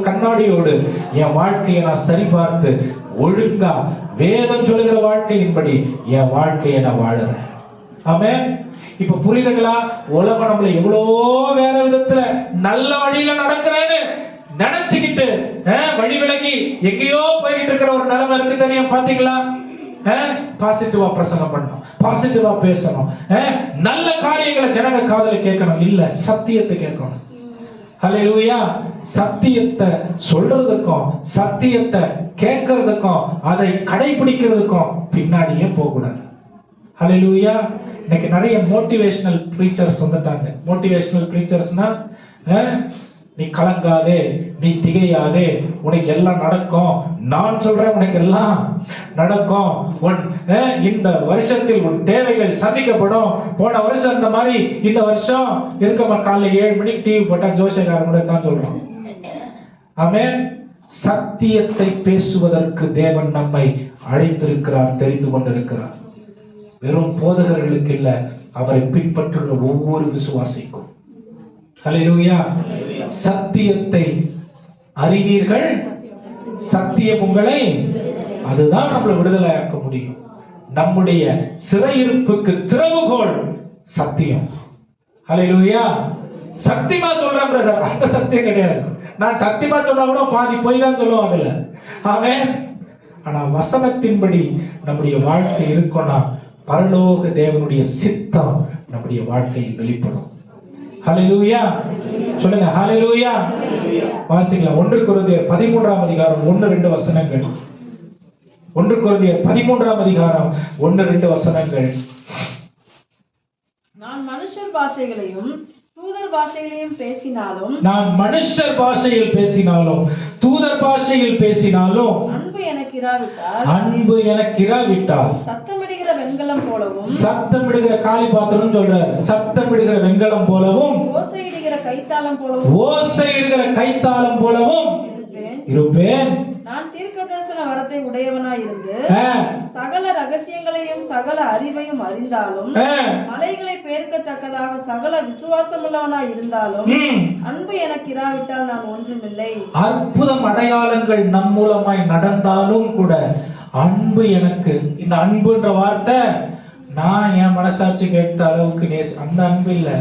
[SPEAKER 3] கண்ணாடியோடு என் வாழ்க்கையை நான் சரிபார்த்து ஒழுங்கா வேதம் சொல்லுகிற வாழ்க்கையின்படி என் வாழ்க்கையை நான் வாழுறேன். ஆமென். இப்ப புரியுதுங்களா? உலகம் நம்மள எவ்வளோ வேற விதத்துல நல்ல வழியில நடக்கிறேன்னு நினைச்சுக்கிட்டு வழி விலகி எங்கேயோ போயிட்டு இருக்கிற ஒரு நிலைமை இருக்கு தெரியும் பாத்தீங்களா? பாசிட்டிவா பிரசங்கம் பண்ணணும், பாசிட்டிவா பேசணும், நல்ல காரியங்களை ஜனங்க காதுல கேட்கணும், இல்ல சத்தியத்தை கேட்கணும். ஹல்லேலூயா. சத்தியத்தை சொல்றதுக்கும் சத்தியத்தை கேட்கறதுக்கும் அதை கடைபிடிக்கிறதுக்கும் பின்னாடியே போக கூடாது. ஹல்லேலூயா. இன்னைக்கு நிறைய மோட்டிவேஷனல் ப்ரீச்சர்ஸ் வந்துட்டாங்க. மோட்டிவேஷனல் ப்ரீச்சர்ஸ்னா நீ கலங்காதே, நீ திகையாதே, உனக்கு எல்லாம் நடக்கும், நான் சொல்றேன் உனக்கு எல்லாம் நடக்கும், இந்த வருஷத்தில் உன் தேவைகள் சந்திக்கப்படும். போன வருஷம் இந்த மாதிரி இந்த வருஷம் இருக்க காலைல 7 மணிக்கு டிவி போட்டா ஜோசியக்காரன் கூட தான் சொல்றான். ஆமென். சத்தியத்தை பேசுவதற்கு தேவன் நம்மை அழைத்திருக்கிறார், தெரிந்து கொண்டிருக்கிறார். வெறும் போதகர்களுக்கு இல்ல, அவரை பின்பற்றுகிற ஒவ்வொரு விசுவாசிக்கும். ஹல்லேலூயா. சத்தியத்தை அறிவீர்கள், சத்தியம் உங்களை, அதுதான் நம்மளை விடுதலை ஆக்க முடியும். நம்முடைய சிறையிருப்புக்கு திறவுகோல் சத்தியம். ஹல்லேலூயா. சத்தியமா சொல்றேன் பிரதர், அந்த சத்தியம் கிடையாது. நான் சத்தியமா சொன்னா கூட பாதி போய் தான் சொல்லுவாங்கல்ல. ஆமென். ஆனா வசனத்தின்படி நம்முடைய வாழ்க்கை இருக்கும்னா பரலோக தேவனுடைய சித்தம் நம்முடைய வாழ்க்கையில் வெளிப்படும். ஹல்லேலூயா. சொல்லுங்க ஹல்லேலூயா. வாசிக்கலாம் 1 கொரிந்தியர் 13ஆம் அதிகாரம் 1-2 வசனங்கள். 1 கொரிந்தியர் 13ஆம் அதிகாரம் 1-2 வசனங்கள்.
[SPEAKER 4] நான் மனுஷர் பாஷைகளையும் தூதர் பாஷைகளையும் பேசினாலும்,
[SPEAKER 3] நான் மனுஷர் பாஷையில் பேசினாலும் தூதர் பாஷையில் பேசினாலும்
[SPEAKER 4] அன்பு எனக்கு இராவிட்டால்,
[SPEAKER 3] அன்பு எனக்கு இராவிட்டால்
[SPEAKER 4] சத்தமிடுகிற வெண்கலம் போலவும்,
[SPEAKER 3] சத்தமிடுகிற காளி பாத்திரம் சொல்றாரு, சத்தமிடுகிற வெண்கலம் போலவும்,
[SPEAKER 4] ஓசையிடுகிற கைத்தாளம் போலவும்,
[SPEAKER 3] ஓசையிடுகிற கைத்தாளம் போலவும் இருப்பேன்.
[SPEAKER 4] நான் தீர்க்கதரிசன வரத்தை உடையவனாய் இருந்து சகல ரகசியங்களையும் சகல அறிவையும் அறிந்தாலும், மலைகளை பெயர்க்கத்தக்கதாக சகல விசுவாசம் உள்ளவனாய் இருந்தாலும், அன்பு எனக்கு இராவிட்டால் நான் ஒன்றுமில்லை.
[SPEAKER 3] அற்புதம் அடையாளங்கள் நம் மூலமாய் நடந்தாலும் கூட அன்பு எனக்கு, இந்த அன்புன்ற வார்த்தை நான் என் மனசாட்சி கேட்ட அளவுக்கு அந்த அன்பு இல்ல.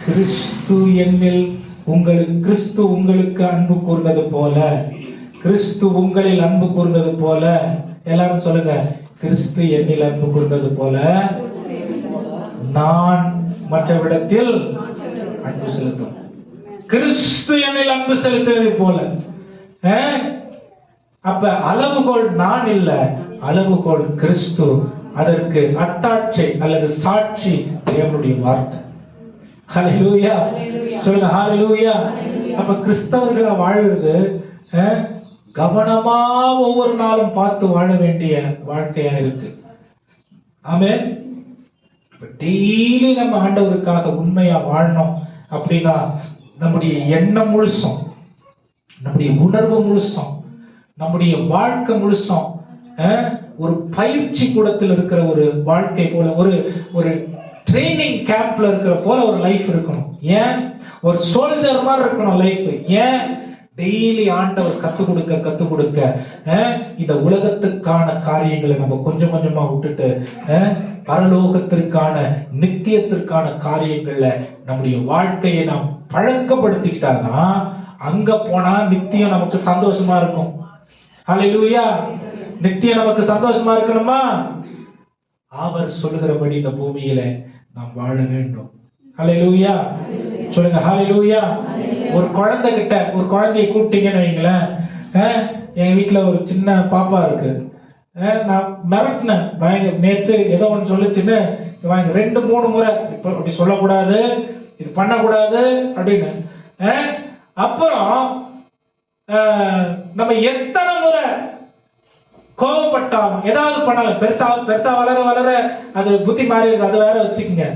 [SPEAKER 3] கிறிஸ்து என்னில் உங்களுக்கு, கிறிஸ்து உங்களுக்கு அன்பு கூர்ந்தது போல, கிறிஸ்து உங்களில் அன்பு கூர்ந்தது போல, எல்லாரும் சொல்லுங்க, கிறிஸ்து என்னில் அன்பு கூர்ந்தது போல நான் மற்றவிடத்தில் அன்பு செலுத்தும். கிறிஸ்து என்னில் அன்பு செலுத்துவது போல. அப்ப அளவுகோல் நான் இல்ல, அளவுகோல் கிறிஸ்து. அதற்கு அத்தாட்சி அல்லது சாட்சி தேவனுடைய வார்த்தை. ஹல்லேலூயா. சொல்லுங்க ஹல்லேலூயா. அப்ப கிறிஸ்தவர்களா வாழ்வது கவனமா ஒவ்வொரு நாளும் பார்த்து வாழ வேண்டிய வாழ்க்கையா இருக்கு. ஆமென். டெய்லி நம்ம ஆண்டவருக்காக உண்மையா வாழணும் அப்படின்னா நம்முடைய எண்ணம் முழுசும், நம்முடைய உணர்வு முழுசும், நம்முடைய வாழ்க்கை முழுசும் ஒரு பயிற்சி கூடத்தில் இருக்கிற ஒரு வாழ்க்கை போல, ஒரு ட்ரைனிங் கேம்ப்ல இருக்கிற போல ஒரு லைஃப் இருக்கணும். ஏன்? ஒரு சோல்ஜர் மாதிரி இருக்கணும் லைஃப். ஏன்? டெய்லி ஆண்டவர் கத்துக் கொடுக்க இந்த உலகத்துக்கான காரியங்களை நம்ம கொஞ்சம் கொஞ்சமா விட்டுட்டு பரலோகத்திற்கான நித்தியத்திற்கான காரியங்கள்ல நம்முடைய வாழ்க்கையை நாம் பழக்கப்படுத்திக்கிட்டாதான் அங்க போனா நித்தியம் நமக்கு சந்தோஷமா இருக்கும். ஹல்லேலூயா. நித்தியம் நமக்கு சந்தோஷமா இருக்கணுமா? அவர் சொல்லுகிறபடி இந்த பூமியில நாம் வாழ வேண்டும். ஹல்லேலூயா. சொல்லுங்க ஹல்லேலூயா. ஒரு குழந்தை கிட்ட, ஒரு குழந்தையை கூப்பிட்டீங்கன்னு வைங்களேன், எங்க வீட்டுல ஒரு சின்ன பாப்பா இருக்கு, நான் மிரட்டினேன், நேத்து ஏதோ ஒன்று சொல்லுச்சுன்னு 2-3 முறை இப்ப அப்படி சொல்லக்கூடாது, இது பண்ணக்கூடாது அப்படின்னு. அப்புறம் நம்ம எத்தனை முறை கோபப்பட்டாலும் ஏதாவது பண்ணாலும் பெருசா பெருசா வளர வளர அது புத்தி மாறி இருக்கு, அது வேற வச்சுக்கோங்க.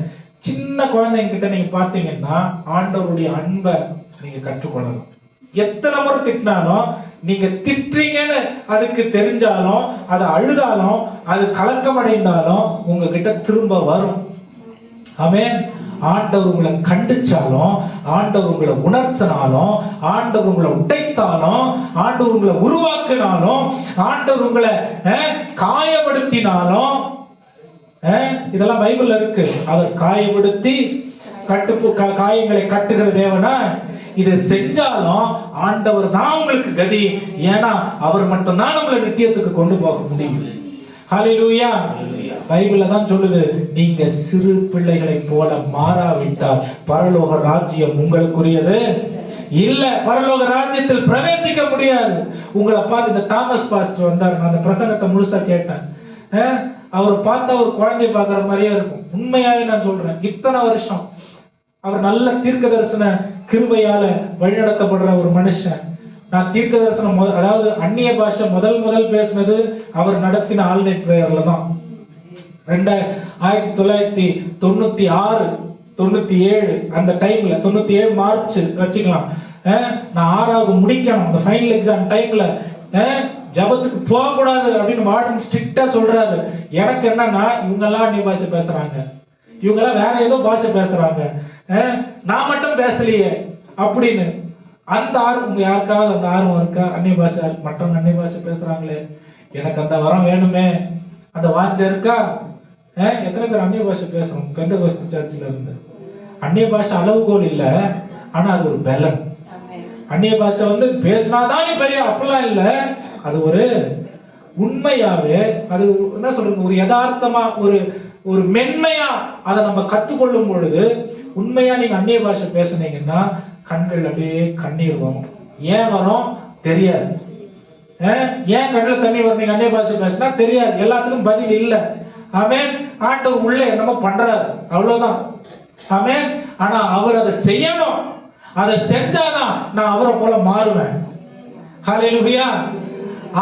[SPEAKER 3] சின்ன குழந்தைங்க கிட்ட நீங்க பாத்தீங்கன்னா ஆண்டவருடைய அன்பை நீங்க கற்றுக்கொள்ளணும். எத்தனை முறை திட்டினாலும், நீங்க திட்டுறீங்கன்னு அதுக்கு தெரிஞ்சாலும், அது அழுதாலும், அது கலக்கம் அடைந்தாலும் உங்ககிட்ட திரும்ப வரும். ஆமென். ஆண்டவர் உங்களை கண்டிச்சாலும், ஆண்டவர் உங்களை உணர்த்தினாலும், ஆண்டவர் உங்களை உடைத்தாலும், ஆண்டவர் உங்களை உருவாக்கினாலும், ஆண்டவர் உங்களை காயப்படுத்தினாலும், இதெல்லாம் பைபிள்ல இருக்கு. அவர் காயப்படுத்தி காயங்களை கட்டுகிற தேவனா? இதை செஞ்சாலும் ஆண்டவர் தான் உங்களுக்கு கதி. ஏன்னா அவர் மட்டும்தான் நம்மளை நித்தியத்துக்கு கொண்டு போக முடியும். ஹல்லேலூயா. பைபிள்ல தான் சொல்லுது, நீங்க சிறு பிள்ளைகளை போல மாறாவிட்டால் பரலோக ராஜ்யம் உங்களுக்குரியது இல்ல. பரலோக ராஜ்யத்தில் பிரவேசிக்க முடியாது. உங்களை பார்த்து இந்த தாமஸ் பாஸ்டர் வந்தார், நான் அந்த பிரசங்கத்தை முழுசா கேட்டேன். அவர் பார்த்தா ஒரு குழந்தைய பார்க்குற மாதிரியே இருக்கும். உண்மையாவே நான் சொல்றேன், இத்தனை வருஷம் அவர் நல்ல தீர்க்க தரிசன கிருபையால வழிநடத்தப்படுற ஒரு மனுஷன். நான் தீர்க்க தரிசனம் அதாவது அந்நிய பாஷை முதல் பேசினது அவர் நடத்தின ஆல்நைட் பிரேயர்ல தான். 1996 97 அந்த டைம்ல 97 மார்ச் வச்சுக்கலாம். நான் 6வது முடிக்கணும், அந்த ஃபைனல் எக்ஸாம் டைம்ல ஜபத்துக்கு போக கூடாது அப்படின்னு வார்டன் ஸ்ட்ரிக்டா சொல்றாரு. எனக்கு என்னன்னா, இவங்கெல்லாம் அந்நிய பாஷை பேசுறாங்க, இவங்கெல்லாம் வேற ஏதோ பாஷை பேசுறாங்க, நான் மட்டும் பேசலையே அப்படின்னு. அந்த ஆர்வம் யாருக்காவது அந்த ஆர்வம் இருக்கா? அந்நிய பாஷை, மற்றவங்க அந்நிய பாஷை பேசுறாங்களே, எனக்கு அந்த வரம் வேணுமே, அந்த வாஞ்சை இருக்கா? எத்தனை பேர் அந்நிய பாஷை பேசுறோம்? பெந்தகோஸ்து சர்ச்சில் இருந்து அந்நிய பாஷை அளவுகோல் இல்ல, ஆனா அது ஒரு பலன். அந்நிய பாஷை பேசினாதான் நீ பெரிய அப்படிலாம் இல்ல, அது ஒரு உண்மையாவே, அது என்ன சொல்றது, ஒரு யதார்த்தமா, ஒரு மென்மையா அதை நம்ம கத்துக்கொள்ளும் பொழுது, உண்மையா நீங்க அந்நிய பாஷை பேசுனீங்கன்னா கண்கள் அப்படியே கண்ணீர் வரும். ஏன் வரும் தெரியாது. ஏன் கண்ணில் தண்ணி வரும்? நீங்க அந்நிய பாஷை பேசினா தெரியாது. எல்லாத்துக்கும் பதில் இல்ல. ஆமென். ஆண்டவர் உள்ள என்னமோ பண்றாரு, அவ்வளவுதான். ஆமென். ஆனா அவர் அதை செய்யணும். அதை செஞ்சாதான் நான் அவரை போல மாறுவேன். ஹல்லேலூயா.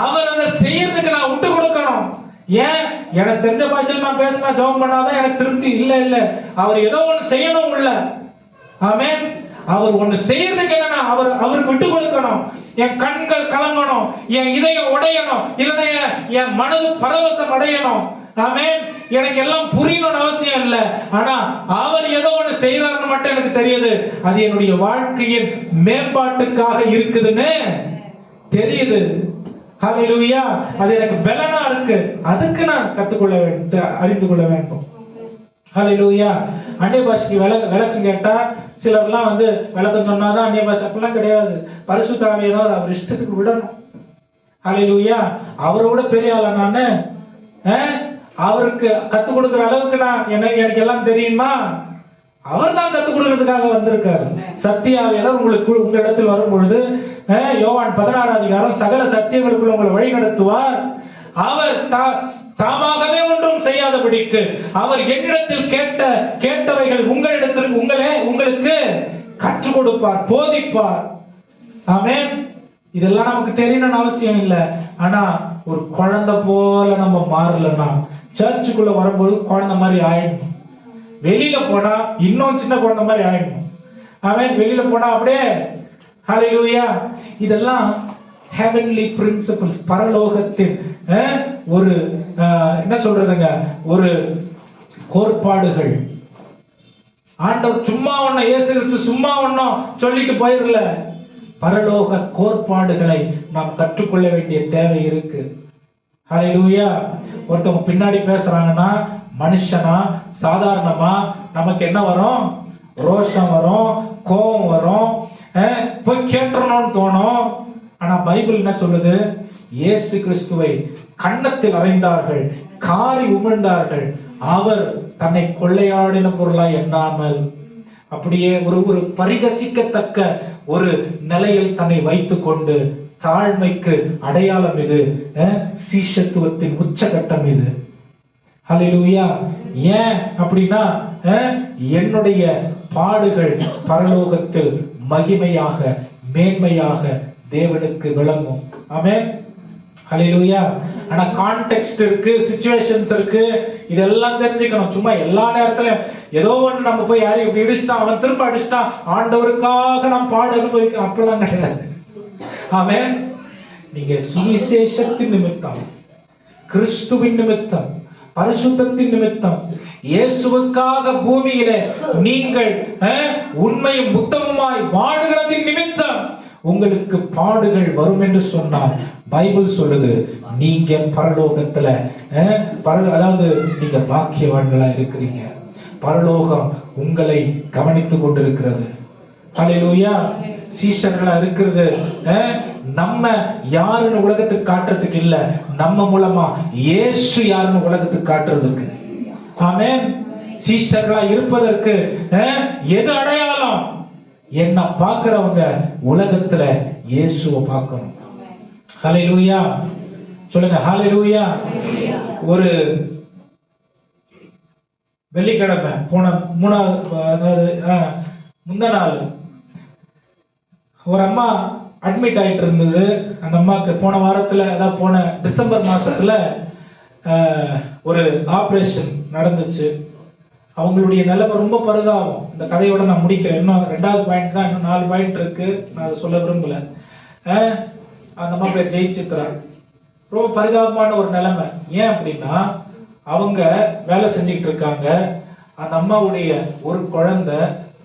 [SPEAKER 3] அவர் அதை செய்யறதுக்கு நான் விட்டு கொடுக்கணும். ஏன்? எனக்கு தெரிஞ்ச பாஷையில் நான் பேசினா ஜெபம் பண்ணாதான் எனக்கு திருப்தி இல்ல. அவர் ஏதோ ஒண்ணு செய்யணும் உள்ள. ஆமென். அவர் ஒண்ணு செய்யறதுக்கு என்னன்னா அவருக்கு விட்டு கொடுக்கணும். என் கண்கள் கலங்கணும், என் இதயம் உடையணும், இல்லைன்னா என் மனது பரவசம் அடையணும். ஆமென். எனக்கு எல்லாம் புரியணும்னு அவசியம் இல்லை, ஆனா அவர் ஏதோ ஒண்ணு செய்யறாருன்னு மட்டும் எனக்கு தெரியுது. அது என்னுடைய வாழ்க்கையின் மேம்பாட்டுக்காக இருக்குதுன்னு தெரியுது. ஹல்லேலூயா. அது எனக்கு பலனா இருக்கு, அதுக்கு நான் கத்துக்கொள்ள வேண்டும், அறிந்து கொள்ள வேண்டும். ஹல்லேலூயா. அந்நிய பாஷைக்கு விளக்கம் கேட்டா சிலர்லாம் விளக்கம் சொன்னாதான் அந்நிய பாஷை, அப்படிலாம் கிடையாது. பரிசுத்த ஆவியானவர் அவர் இஷ்டத்துக்கு விடணும். ஹல்லேலூயா. அவரோட பெரிய ஆளா நானு? அவருக்கு கத்துக் கொடுக்கிற அளவுக்கு நான் எனக்கு எல்லாம் தெரியுமா? அவர் தான் கத்துக் கொடுக்கிறதுக்காக வந்திருக்காரு. சத்தியாவியானவர் உங்க இடத்தில் வரும் பொழுது யோவான் 16 அதிகாரம் சகல சத்தியங்களுக்குள்ள உங்களை வழி நடத்துவார். அவர் தாமாகவே ஒன்றும் செய்யாதபடிக்கு அவர் என்னிடத்தில் கேட்டவைகள் உங்களுக்கு கற்றுக் கொடுப்பார், போதிப்பார். ஆமென். இதெல்லாம் நமக்கு தெரியணும்னு அவசியம் இல்லை. ஆனா ஒரு குழந்தை போல நம்ம மாறலன்னா சர்ச்சுக்குள்ள வரும்போது குழந்தை மாதிரி ஆயிடணும். வெளியில போனா இன்னும் சின்ன குழந்தை மாதிரி ஆயிடணும். ஆமென். வெளியில போனா அப்படியே ஹல்லேலூயா. இதெல்லாம் ஹெவன்லி பிரின்சிபிள்ஸ், பரலோகத்தின் ஒரு என்ன சொல்றதுங்க, ஒரு கோட்பாடுகள். ஆண்டவர் சும்மா ஒண்ணு, இயேசு கிறிஸ்து சும்மா ஒண்ணும் சொல்லிட்டு போயிடல. பரலோக கோட்பாடுகளை நாம் கற்றுக்கொள்ள வேண்டிய தேவை இருக்கு. ஹல்லேலூயா. ஒருத்தவங்க பின்னாடி பேசுறாங்கன்னா மனுஷனா சாதாரணமா நமக்கு என்ன வரும்? ரோஷம் வரும், கோபம் வரும், போய் கேட்டணும்னு தோணும். ஆனா பைபிள் என்ன சொல்லுது? இயேசு கிறிஸ்துவை கன்னத்தில் அறைந்தார்கள், காரி உமிழ்ந்தார்கள், அவர் தன்னை கொள்ளையாடின பொருளாய் எண்ணாமல் அப்படியே ஒரு பரிகசிக்கத்தக்க ஒரு நிலையில் தன்னை வைத்துக் கொண்டு, தாழ்மைக்கு அடையாளம் இது, சீஷத்துவத்தின் உச்சகட்டம் இது. ஹல்லேலூயா. ஏன் அப்படின்னா என்னுடைய பாடுகள் பரலோகத்தில் மகிமையாக மேன்மையாக தேவனுக்கு விளங்கும். ஆமென். ஹல்லேலூயா. ஆனா கான்டெக்ஸ்ட் இருக்கு, சிச்சுவேஷன்ஸ் இருக்கு, இதெல்லாம் தெரிஞ்சுக்கணும். சும்மா எல்லா நேரத்திலும் ஏதோ ஒன்று நம்ம போய் யாரையும் இப்படி இடிச்சிட்டான், அவன் திரும்ப அடிச்சிட்டான், ஆண்டவருக்காக நாம் பாட அனுபவிக்க அப்படிலாம் கிடையாது. ஆமென். நீங்க சுவிசேஷத்தின் நிமித்தம், கிறிஸ்துவின் நிமித்தம், பரிசுத்தத்தின் நிமித்தம், இயேசுவுக்காக பூமியிலே நீங்கள் உண்மையும் உத்தமமாய் வாழுகிறதின் நிமித்தம் உங்களுக்கு பாடுகள் வரும் என்று சொன்னார். பைபிள் சொல்லுது, நீங்க பரலோகத்துல அதாவது நீங்க பாக்கியவான்களா இருக்கிறீங்க. பரலோகம் உங்களை கவனித்துக் கொண்டிருக்கிறது. ஹல்லேலூயா. சீஷர்களா இருக்கிறது நம்ம யாருன்னு உலகத்துக்கு காட்டுறதுக்கு இல்ல, நம்ம மூலமா இயேசு யாருன்னு உலகத்துக்கு காட்டுறதுக்கு. ஆமென். சீஷர்களா இருப்பதற்கு எது அடையாளம்? என்ன பார்க்கிறவங்க உலகத்துல இயேசுவை பார்க்கணும். ஹல்லேலூயா சொல்லுங்க, ஹல்லேலூயா. ஒரு வெள்ளிக்கிழமை போன முந்தா நாள் ஒரு அம்மா அட்மிட் ஆயிட்டு இருந்தது. அந்த அம்மாக்கு போன வாரத்துல, அதாவது போன டிசம்பர் மாசத்துல ஒரு ஆபரேஷன் நடந்துச்சு. அவங்களுடைய நிலைமை ரொம்ப பரிதாபம். இந்த கதையோட நான் முடிக்கிறேன். இன்னும் 2வது பாயிண்ட் தான், இன்னும் 4 பாயிண்ட் இருக்கு, நான் அதை சொல்ல விரும்பல. அந்த அம்மா பேர் ஜெயிச்சித்ரா. ரொம்ப பரிதாபமான ஒரு நிலைமை. ஏன் அப்படின்னா, அவங்க வேலை செஞ்சுக்கிட்டு இருக்காங்க. அந்த அம்மாவுடைய ஒரு குழந்தை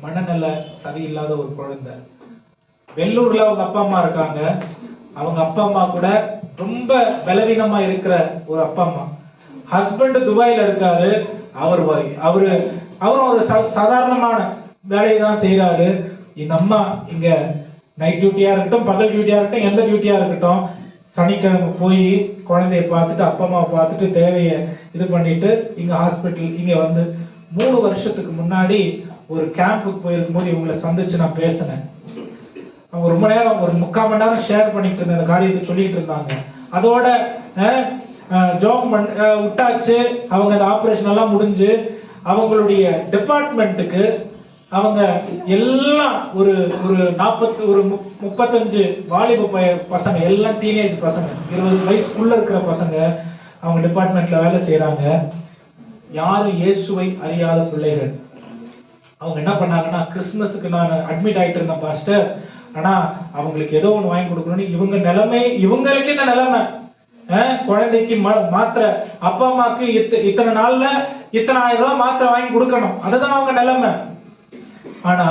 [SPEAKER 3] மனநல சரியில்லாத ஒரு குழந்தை. வெள்ளூர்ல அவங்க அப்பா அம்மா இருக்காங்க. அவங்க அப்பா அம்மா கூட ரொம்ப பலவீனமா இருக்கிற ஒரு அப்பா அம்மா. ஹஸ்பண்ட் துபாயில இருக்காரு. அவரும் ஒரு சாதாரணமான வேலையை தான் செய்யறாரு. இந்த அம்மா இங்க நைட் டியூட்டியா இருக்கட்டும், பகல் டியூட்டியா இருக்கட்டும், எந்த டியூட்டியா இருக்கட்டும், சனிக்கிழமை போய் குழந்தைய பார்த்துட்டு அப்பா அம்மாவை பார்த்துட்டு தேவையை இது பண்ணிட்டு இங்க ஹாஸ்பிட்டல் இங்க வந்து 3 வருஷத்துக்கு முன்னாடி ஒரு கேம்புக்கு போயிருக்கும்போது இவங்களை சந்திச்சு நான் பேசினேன். அவங்க ரொம்ப நேரம், ஒரு 3/4 மணி நேரம் ஷேர் பண்ணிட்டு இருந்த அந்த காரியத்தை சொல்லிட்டு இருந்தாங்க. அதோட ஜோம் விட்டாச்சு. அவங்க அந்த ஆபரேஷன் எல்லாம் முடிஞ்சு அவங்களுடைய டிபார்ட்மெண்ட்டுக்கு அவங்க எல்லாம் ஒரு 35 வாலிப பசங்க, எல்லாம் டீனேஜ் பசங்க, 20 வயசுக்குள்ள இருக்கிற பசங்க அவங்க டிபார்ட்மெண்ட்ல வேலை செய்யறாங்க. யாரும் இயேசுவை அறியாத பிள்ளைகள். அவங்க என்ன பண்ணாங்கன்னா, கிறிஸ்துமஸுக்கு நான் அட்மிட் ஆயிட்டு இருந்தேன் பாஸ்டர், ஆனா அவங்களுக்கு ஏதோ ஒன்று வாங்கி கொடுக்கணும்னு இவங்க நிலைமை, இவங்களுக்கு இந்த நிலைமை, குழந்தைக்கு மாத்திரை, அப்பா அம்மாக்கு இத்தனை நாள்ல இத்தனை 1000 ரூபாய் மாத்திரை வாங்கி கொடுக்கணும், அதுதான் அவங்க நிலைமை. ஆனா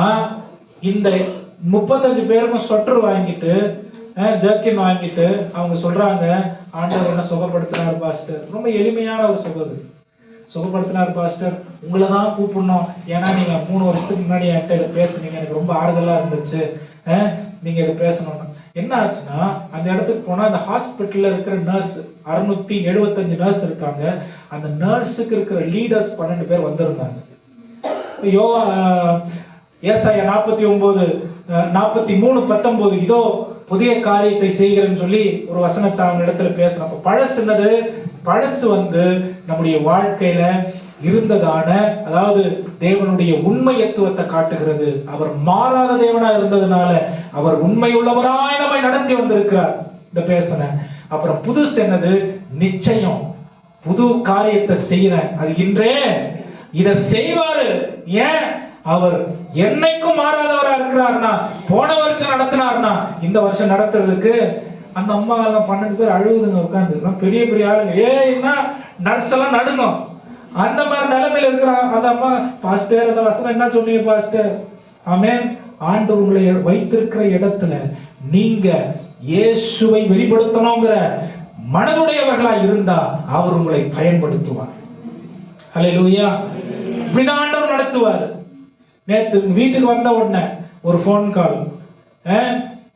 [SPEAKER 3] இந்த 35 பேருக்கும் ஸ்வெட்டர் வாங்கிட்டு, ஜர்க்கின் வாங்கிட்டு அவங்க சொல்றாங்க, ஆண்டவர் என்ன சுகப்படுத்தினார் பாஸ்டர். ரொம்ப எளிமையான ஒரு சுகப்படுத்தினார் பாஸ்டர், உங்களை தான் கூப்பிடணும், ஏன்னா நீங்க 3 வருஷத்துக்கு முன்னாடி என்கிட்ட பேசுனீங்க, எனக்கு ரொம்ப ஆறுதலா இருந்துச்சு, நீங்க இதை பேசணும்னு. என்ன ஆச்சுன்னா, அந்த இடத்துக்கு போனா அந்த ஹாஸ்பிட்டல்ல இருக்கிற நர்ஸ் 675 நர்ஸ் இருக்காங்க. அந்த நர்ஸுக்கு இருக்கிற லீடர்ஸ் 12 பேர் வந்திருந்தாங்க. ஏசாயா 43:19 இதோ புதிய காரியத்தை செய்கிறேன்னு சொல்லி ஒரு வசனத்தை அவங்க இடத்துல பேசுறப்ப பழசு வந்து நம்முடைய வாழ்க்கையில இருந்ததான, அதாவது தேவனுடைய உண்மையத்துவத்தை காட்டுகிறது. அவர் மாறாத தேவனா இருந்ததுனால அவர் உண்மை உள்ளவராய் நம்மை நடத்தி வந்திருக்கிறார். இந்த பேசன அப்புறம் புதுசு என்னது? நிச்சயம் புது காரியத்தை செய்யறேன், அது இன்றே இதை செய்வாரு. ஏன்? அவர் என்னைக்கும் மாறாதவரா இருக்கிறார்னா, போன வருஷம் நடத்தினார்னா இந்த வருஷம் நடத்துறதுக்கு. அந்த அம்மா எல்லாம் 12 பேர் அழுகுதுங்க உட்காந்து, பெரிய பெரிய ஆளுங்க. என்ன நர்ஸ் எல்லாம் நடுங்கும். அந்த மாதிரி நிலைமையில இருக்கிற அந்த அம்மா, பாஸ்டர் அந்த வசனம் என்ன சொன்னீங்க பாஸ்டர்? ஆமென். ஆண்டவர் உங்களை வைத்திருக்கிற இடத்துல நீங்க இயேசுவை வெளிப்படுத்தணுங்கிற மனதுடையவர்களா இருந்தா அவர் உங்களை பயன்படுத்துவார். ஹல்லேலூயா. இப்படிதான் ஆண்டவர் நடத்துவார். நேத்து வீட்டுக்கு வந்த உடனே ஒரு போன் கால்.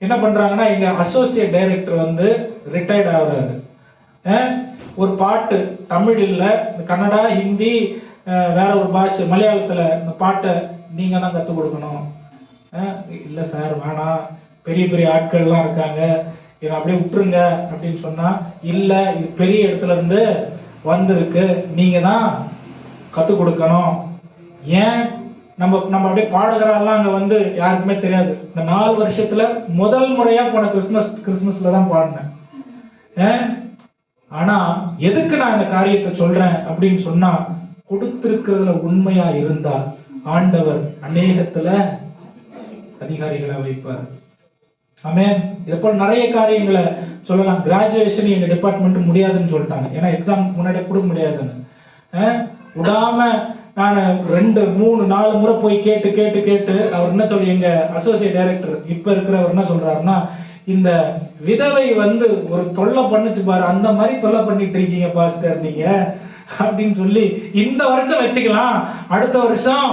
[SPEAKER 3] என்ன பண்றாங்கன்னா, எங்க அசோசியேட் டைரக்டர் வந்து ரிட்டையர்ட் ஆகுறாரு. ஒரு பாட்டு தமிழ் இல்ல, கன்னடா, ஹிந்தி, வேற ஒரு பாஷை மலையாளத்துல இந்த பாட்டை நீங்க தான் கத்துக் கொடுக்கணும். இல்ல சார் வேணாம், பெரிய பெரிய ஆட்கள்லாம் இருக்காங்க, இதை அப்படியே விட்டுருங்க அப்படின்னு சொன்னா, இல்ல இது பெரிய இடத்துல இருந்து வந்திருக்கு, நீங்க தான் கத்துக் கொடுக்கணும். ஏன்? நம்ம அப்படியே பாடுகிறாலாம் அங்க வந்து யாருக்குமே தெரியாது. இந்த 4 வருஷத்துல முதல் முறையா போன கிறிஸ்துமஸ்ல தான் பாடினேன். ஆனா எதுக்கு நான் இந்த காரியத்தை சொல்றேன் அப்படின்னு சொன்னா, கொடுத்திருக்கிறதுல உண்மையா இருந்தா ஆண்டவர் அநேகத்துல அதிகாரிகளை வைப்பார். ஆமென். இதை போல நிறைய காரியங்களை சொல்லலாம். கிராஜுவேஷன் எங்க டிபார்ட்மெண்ட் முடியாதுன்னு சொல்லிட்டாங்க, ஏன்னா எக்ஸாம் முன்னாடி கொடுக்க முடியாதுன்னு. விடாம நான் 2, 3, 4 முறை போய் கேட்டு அவர் என்ன சொல்லி, எங்க அசோசியேட் டைரக்டர் இப்ப இருக்கிறவர் என்ன சொல்றாருன்னா, இந்த விதவை வந்து ஒரு தொல்லை பண்ணுச்சு பாரு, அந்த மாதிரி தொல்லை பண்ணிட்டு இருக்கீங்க பாஸ்டர் நீங்க அப்படின்னு சொல்லி, இந்த வருஷம் வச்சுக்கலாம், அடுத்த வருஷம்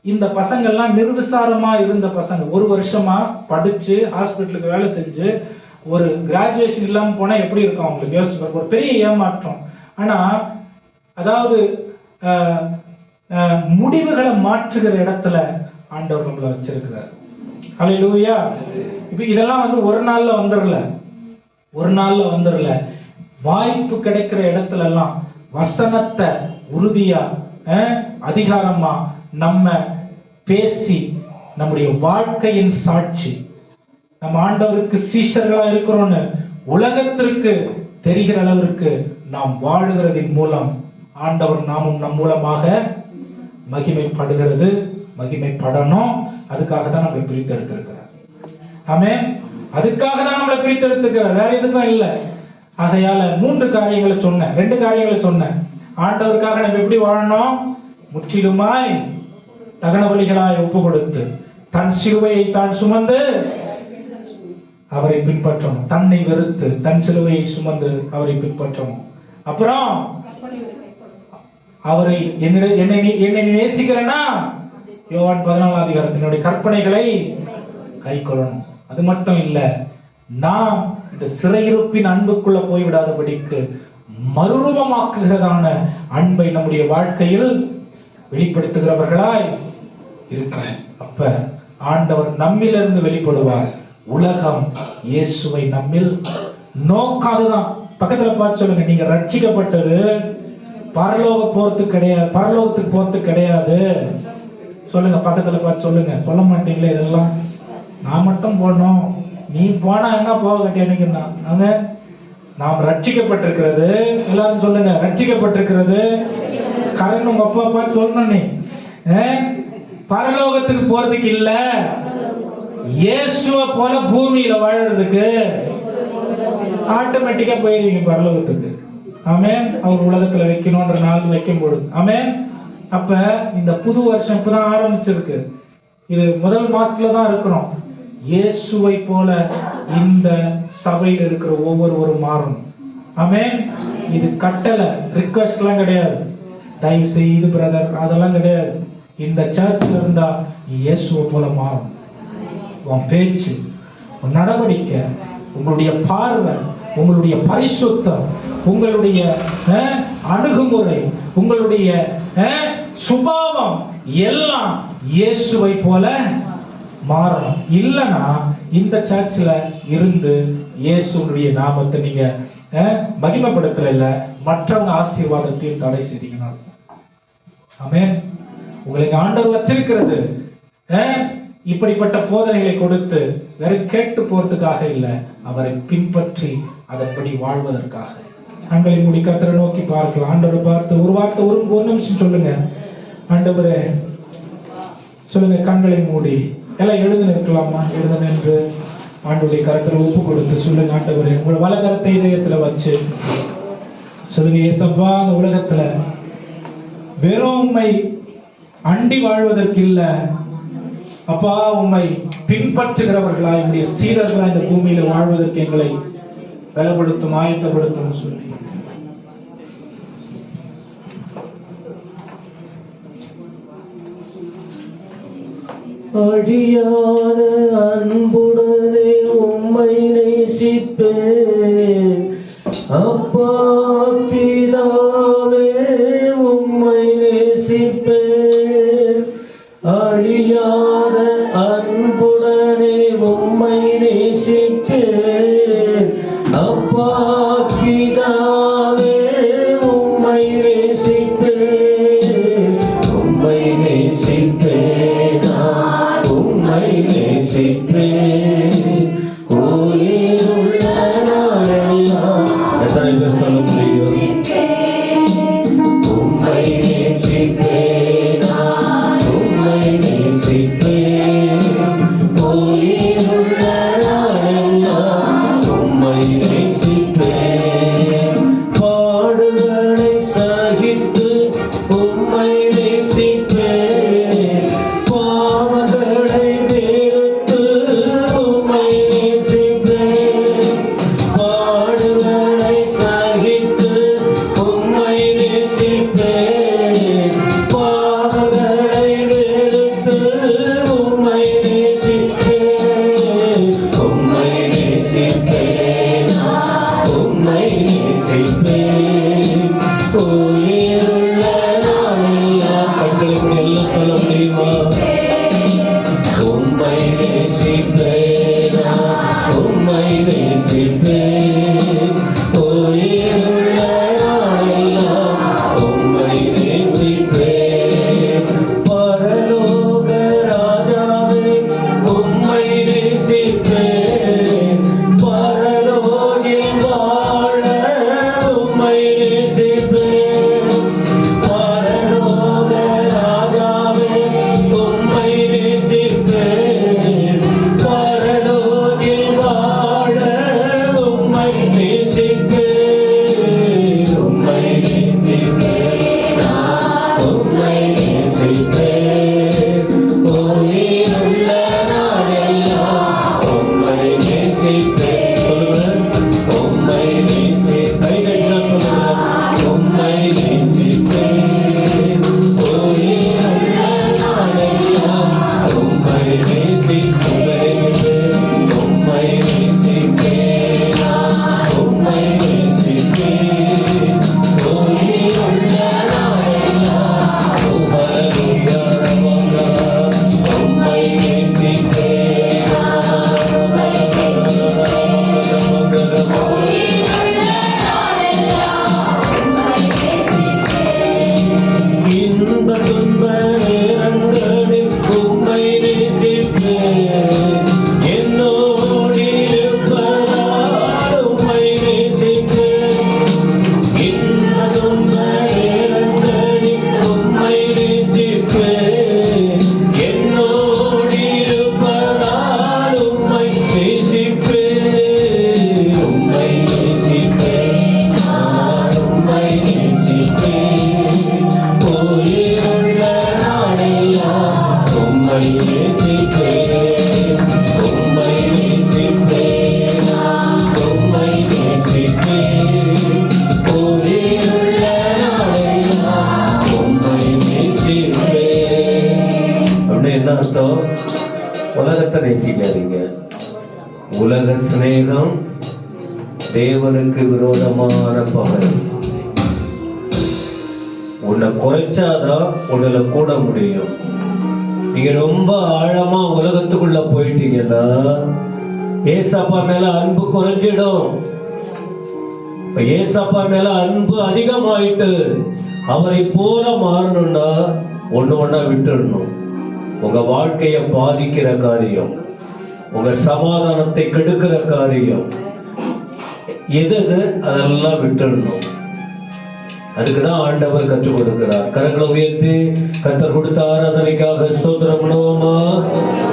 [SPEAKER 3] இந்த பசங்கள்லாம் நிர்விசாரமா இருந்த பசங்க, ஒரு வருஷமா படிச்சு ஹாஸ்பிட்டலுக்கு வேலை செஞ்சு ஒரு கிராஜுவேஷன் இல்லாம போனா எப்படி இருக்கும் அவங்களுக்கு யோசிச்சு பாருங்க. ஒரு பெரிய ஏமாற்றம். ஆனா அதாவது முடிவுகளை மாற்றுகிற இடத்துல ஆண்டவர் நம்மளை வச்சிருக்கிறார். ஹல்லேலூயா. இப்ப இதெல்லாம் வந்து ஒரு நாள்ல வந்துடல. வாய்ப்பு கிடைக்கிற இடத்துல எல்லாம் வசனத்தை உறுதியா அதிகாரமா நம்ம பேசி நம்முடைய வாழ்க்கையின் சாட்சி, நம்ம ஆண்டவருக்கு சீஷர்களா இருக்கிறோம்னு உலகத்திற்கு தெரிகிற அளவிற்கு நாம் வாழுகிறதின் மூலம் ஆண்டவர் நாமும் நம் மூலமாக மகிமைப்படணும். அதுக்காக தான் நம்மளை பிரித்தெடுத்திருக்கிறார். ஆமென். அதுக்காக தான் நம்மளை பிரித்தெடுத்திருக்கிறார், வேற எதுக்கும் இல்லை. ஆகையால 3 காரியங்களை சொன்னேன், 2 காரியங்களை சொன்னேன். ஆண்டவருக்காக நம்ம எப்படி வாழணும்? முற்றிலுமாய் தகன பலிகளாய் ஒப்பு கொடுத்து தன் சிலுவையை தான் சுமந்து அவரை பின்பற்றணும். தன்னை வெறுத்து தன் சிலுவையை சுமந்து அவரை பின்பற்றணும். அப்புறம் அவரை என்னை நேசிக்கிறேன்னா யோவான் 14ஆம் அதிகாரத்தினுடைய கற்பனைகளை கைக்கொள்ளணும். அது மட்டும் இல்ல, நாம் இந்த சிறையிருப்பின் அன்புக்குள்ள போய்விடாதபடிக்கு மறுரூபமாக்குகிறதான அன்பை நம்முடைய வாழ்க்கையில் வெளிப்படுத்துகிறவர்களாய் இருக்க. அப்ப ஆண்டவர் நம்மிலிருந்து வெளிப்படுவார். உலகம் இயேசுவை நம்மில் நோக்காதுதான். பக்கத்துல பார்த்து சொல்லுங்க, நீங்க ரட்சிக்கப்பட்டது பரலோகத்துக்கு போறதுக்கு கிடையாது. சொல்லுங்க, பக்கத்துல பார்த்து சொல்லுங்க. சொல்ல மாட்டீங்களே இதெல்லாம்? நான் மட்டும் போடணும், நீ போனா என்ன போக கட்டியா? நாம் ரட்சிக்கப்பட்டிருக்கிறது. எல்லாரும் சொல்லுங்க, ரட்சிக்கப்பட்டிருக்கிறது. கரண் உங்க அப்பா அப்பா சொல்லணும். நீ பரலோகத்துக்கு போறதுக்கு இல்ல, இயேசுவை போல பூமியில வாழறதுக்கு ஆட்டோமேட்டிக்கா போயிருவீங்க பரலோகத்துக்கு. ஆமென். அவர் உலகத்துல வைக்கணும்ன்ற நாள் வைக்கும் பொழுது. ஆமென். அப்ப இந்த புது வருஷம் இப்பதான் ஆரம்பிச்சிருக்கு. இது முதல் மாசத்துல தான் இருக்கிறோம். இயேசுவை போல இந்த சபையில் இருக்கிற ஒவ்வொருவரும் மாறணும். ஆமென். இது கட்டளை, ரிக்வெஸ்ட் எல்லாம் கிடையாது. தயவு செய்து பிரதர் அதெல்லாம் கிடையாது. இந்த சர்ச்ல இருந்தா இயேசுவை போல மாறும். உன் பேச்சு, உன் நடவடிக்கை, உங்களுடைய பார்வை, உங்களுடைய பரிசுத்தம், உங்களுடைய அணுகுமுறை, உங்களுடைய சுபாவம் எல்லாம் இயேசுவை போல மாறணும். இல்லனா இந்த சர்ச்சில் இருந்து இயேசுடைய நாமத்தை நீங்க மகிமைப்படுத்தல, மற்றவங்க ஆசீர்வாதத்தையும் தடை செய்றீங்க. ஆமென். உங்களுக்கு ஆண்டவர் வச்சிருக்கிறது இப்படிப்பட்ட போதனைகளை கொடுத்து வெறும் கேட்டு போறதுக்காக இல்ல, அவரை பின்பற்றி அதன்படி வாழ்வதற்காக. கண்களை மூடி கர்த்தரை நோக்கி பார்க்கலாம். ஆண்டவரை பார்த்து ஒரு வார்த்தை, ஒரு நிமிஷம் சொல்லுங்க. ஆண்டவரே சொல்லுங்க. கண்களை மூடி எல்லாம் எழுந்து நிற்கலாமா? எழுந்து நின்று ஆண்டவருடைய கரத்தில் ஒப்பு கொடுத்து சொல்லுங்க. ஆண்டவரே, உங்களோட வலக்கரத்தை இதயத்துல வச்சு சொல்லுங்க. ஏசப்பா, அந்த உலகத்துல வெறும் உம்மை அண்டி வாழ்வதற்கு இல்ல அப்பா, உம்மை பின்பற்றுகிறவர்களா, என்னுடைய சீடர்களா இந்த பூமியில வாழ்வதற்கு எங்களை பலப்படுத்தும், ஆயத்தப்படுத்தும் சொல்லி
[SPEAKER 5] அடியாத அன்புடனே உம்மை நேசிப்பேன். அப்பா பிதாவே, உம்மை நேசிப்பேன். அழியாத அன்புடனே உம்மை நேசிப்பேன். அப்பா பிதாவே, உம்மை நேசிப்பேன். உம்மை நேசிப்பேன், உம்மை நேசிப்பேன். உயிருள்ள நாளெல்லாம் எத்தனை பேர் சொல்ல முடியும்? உம்மை நேசிப்பேன், உம்மை நேசிப்பேன். உயிருள்ள நாளெல்லாம் உம்மை நேசிப்பேன். பாடுகளை சகித்து உம்மை நேசிப்பேன். பாவங்களை வெறுத்து உம்மை நேசிப்பேன். பாடுகளை சகித்து உம்மை நேசிப்பேன். பாவங்களை வெறுத்து நேசிப்பேன், உம்மை நேசிப்பேன், உம்மை நேசிப்பேன், உயிருள்ள நாளெல்லாம் உம்மை நேசிப்பேன். அப்படின்னு என்ன அர்த்தம்? உலகத்தை நேசிக்காதீங்க. உலக சிநேகம் தேவனுக்கு விரோதமான பகை. உன்னை குறைச்சாதான் உன்னை கூட முடியும். நீங்க ரொம்ப ஆழமா உலகத்துக்குள்ள போயிட்டீங்கன்னா ஏசப்பா மேல அன்பு குறைஞ்சிடும். இப்ப ஏசப்பா மேல அன்பு அதிகமாயிட்டு அவரை போல மாறணும்னா ஒண்ணு ஒண்ணா விட்டுடணும். உங்க வாழ்க்கையை பாதிக்கிற காரியம், உங்க சமாதானத்தை கெடுக்கிற காரியம் எது அதெல்லாம் விட்டுடணும். அதுக்குதான் ஆண்டவர் கற்றுக் கொடுக்கிறார். கரங்களை உயர்த்தி கர்த்தர் கொடுத்த ஆராதனைக்காக ஸ்தோத்திரம் பண்ணுவோமா?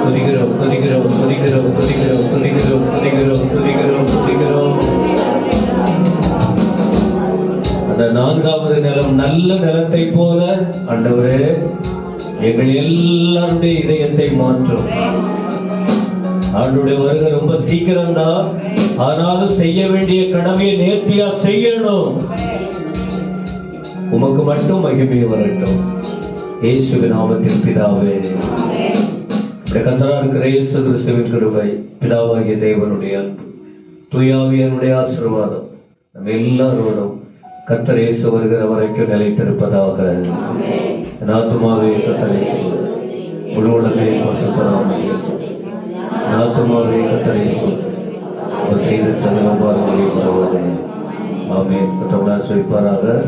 [SPEAKER 5] துதிக்கிறோம் துதிக்கிறோம் துதிக்கிறோம் துதிக்கிறோம் துதிக்கிறோம் துதிக்கிறோம் துதிக்கிறோம் துதிக்கிறோம். அந்த 4வது நிலம் நல்ல நிலத்தை போல ஆண்டவரே எங்கள் எல்லாருடைய இதயத்தை மாற்றும். ஆண்டுடைய வருகை ரொம்ப சீக்கிரம் தான், ஆனாலும் செய்ய வேண்டிய கடமையை நேர்த்தியா செய்யணும். உமக்கு மட்டும் மகிமை வரட்டும். இயேசுவின் நாமத்தில் பிதாவே. கர்த்தரா இருக்கிற இயேசு கிறிஸ்துவின் கிருபை, பிதாவாகிய தேவனுடைய அன்பு, தூயாவியனுடைய ஆசீர்வாதம் நம்ம எல்லாரோடும் கர்த்தர் இயேசு வருகிற வரைக்கும் நிலைத்திருப்பதாக. ஆத்துமாவே கர்த்தரை முழு உலகை பரிசுத்தராமலே. ஆத்துமாவே கர்த்தரை அவர் செய்த சகல உபகாரங்களையும் மறவாதே. ஆமென். கர்த்தர் ஆசீர்வதிப்பாராக.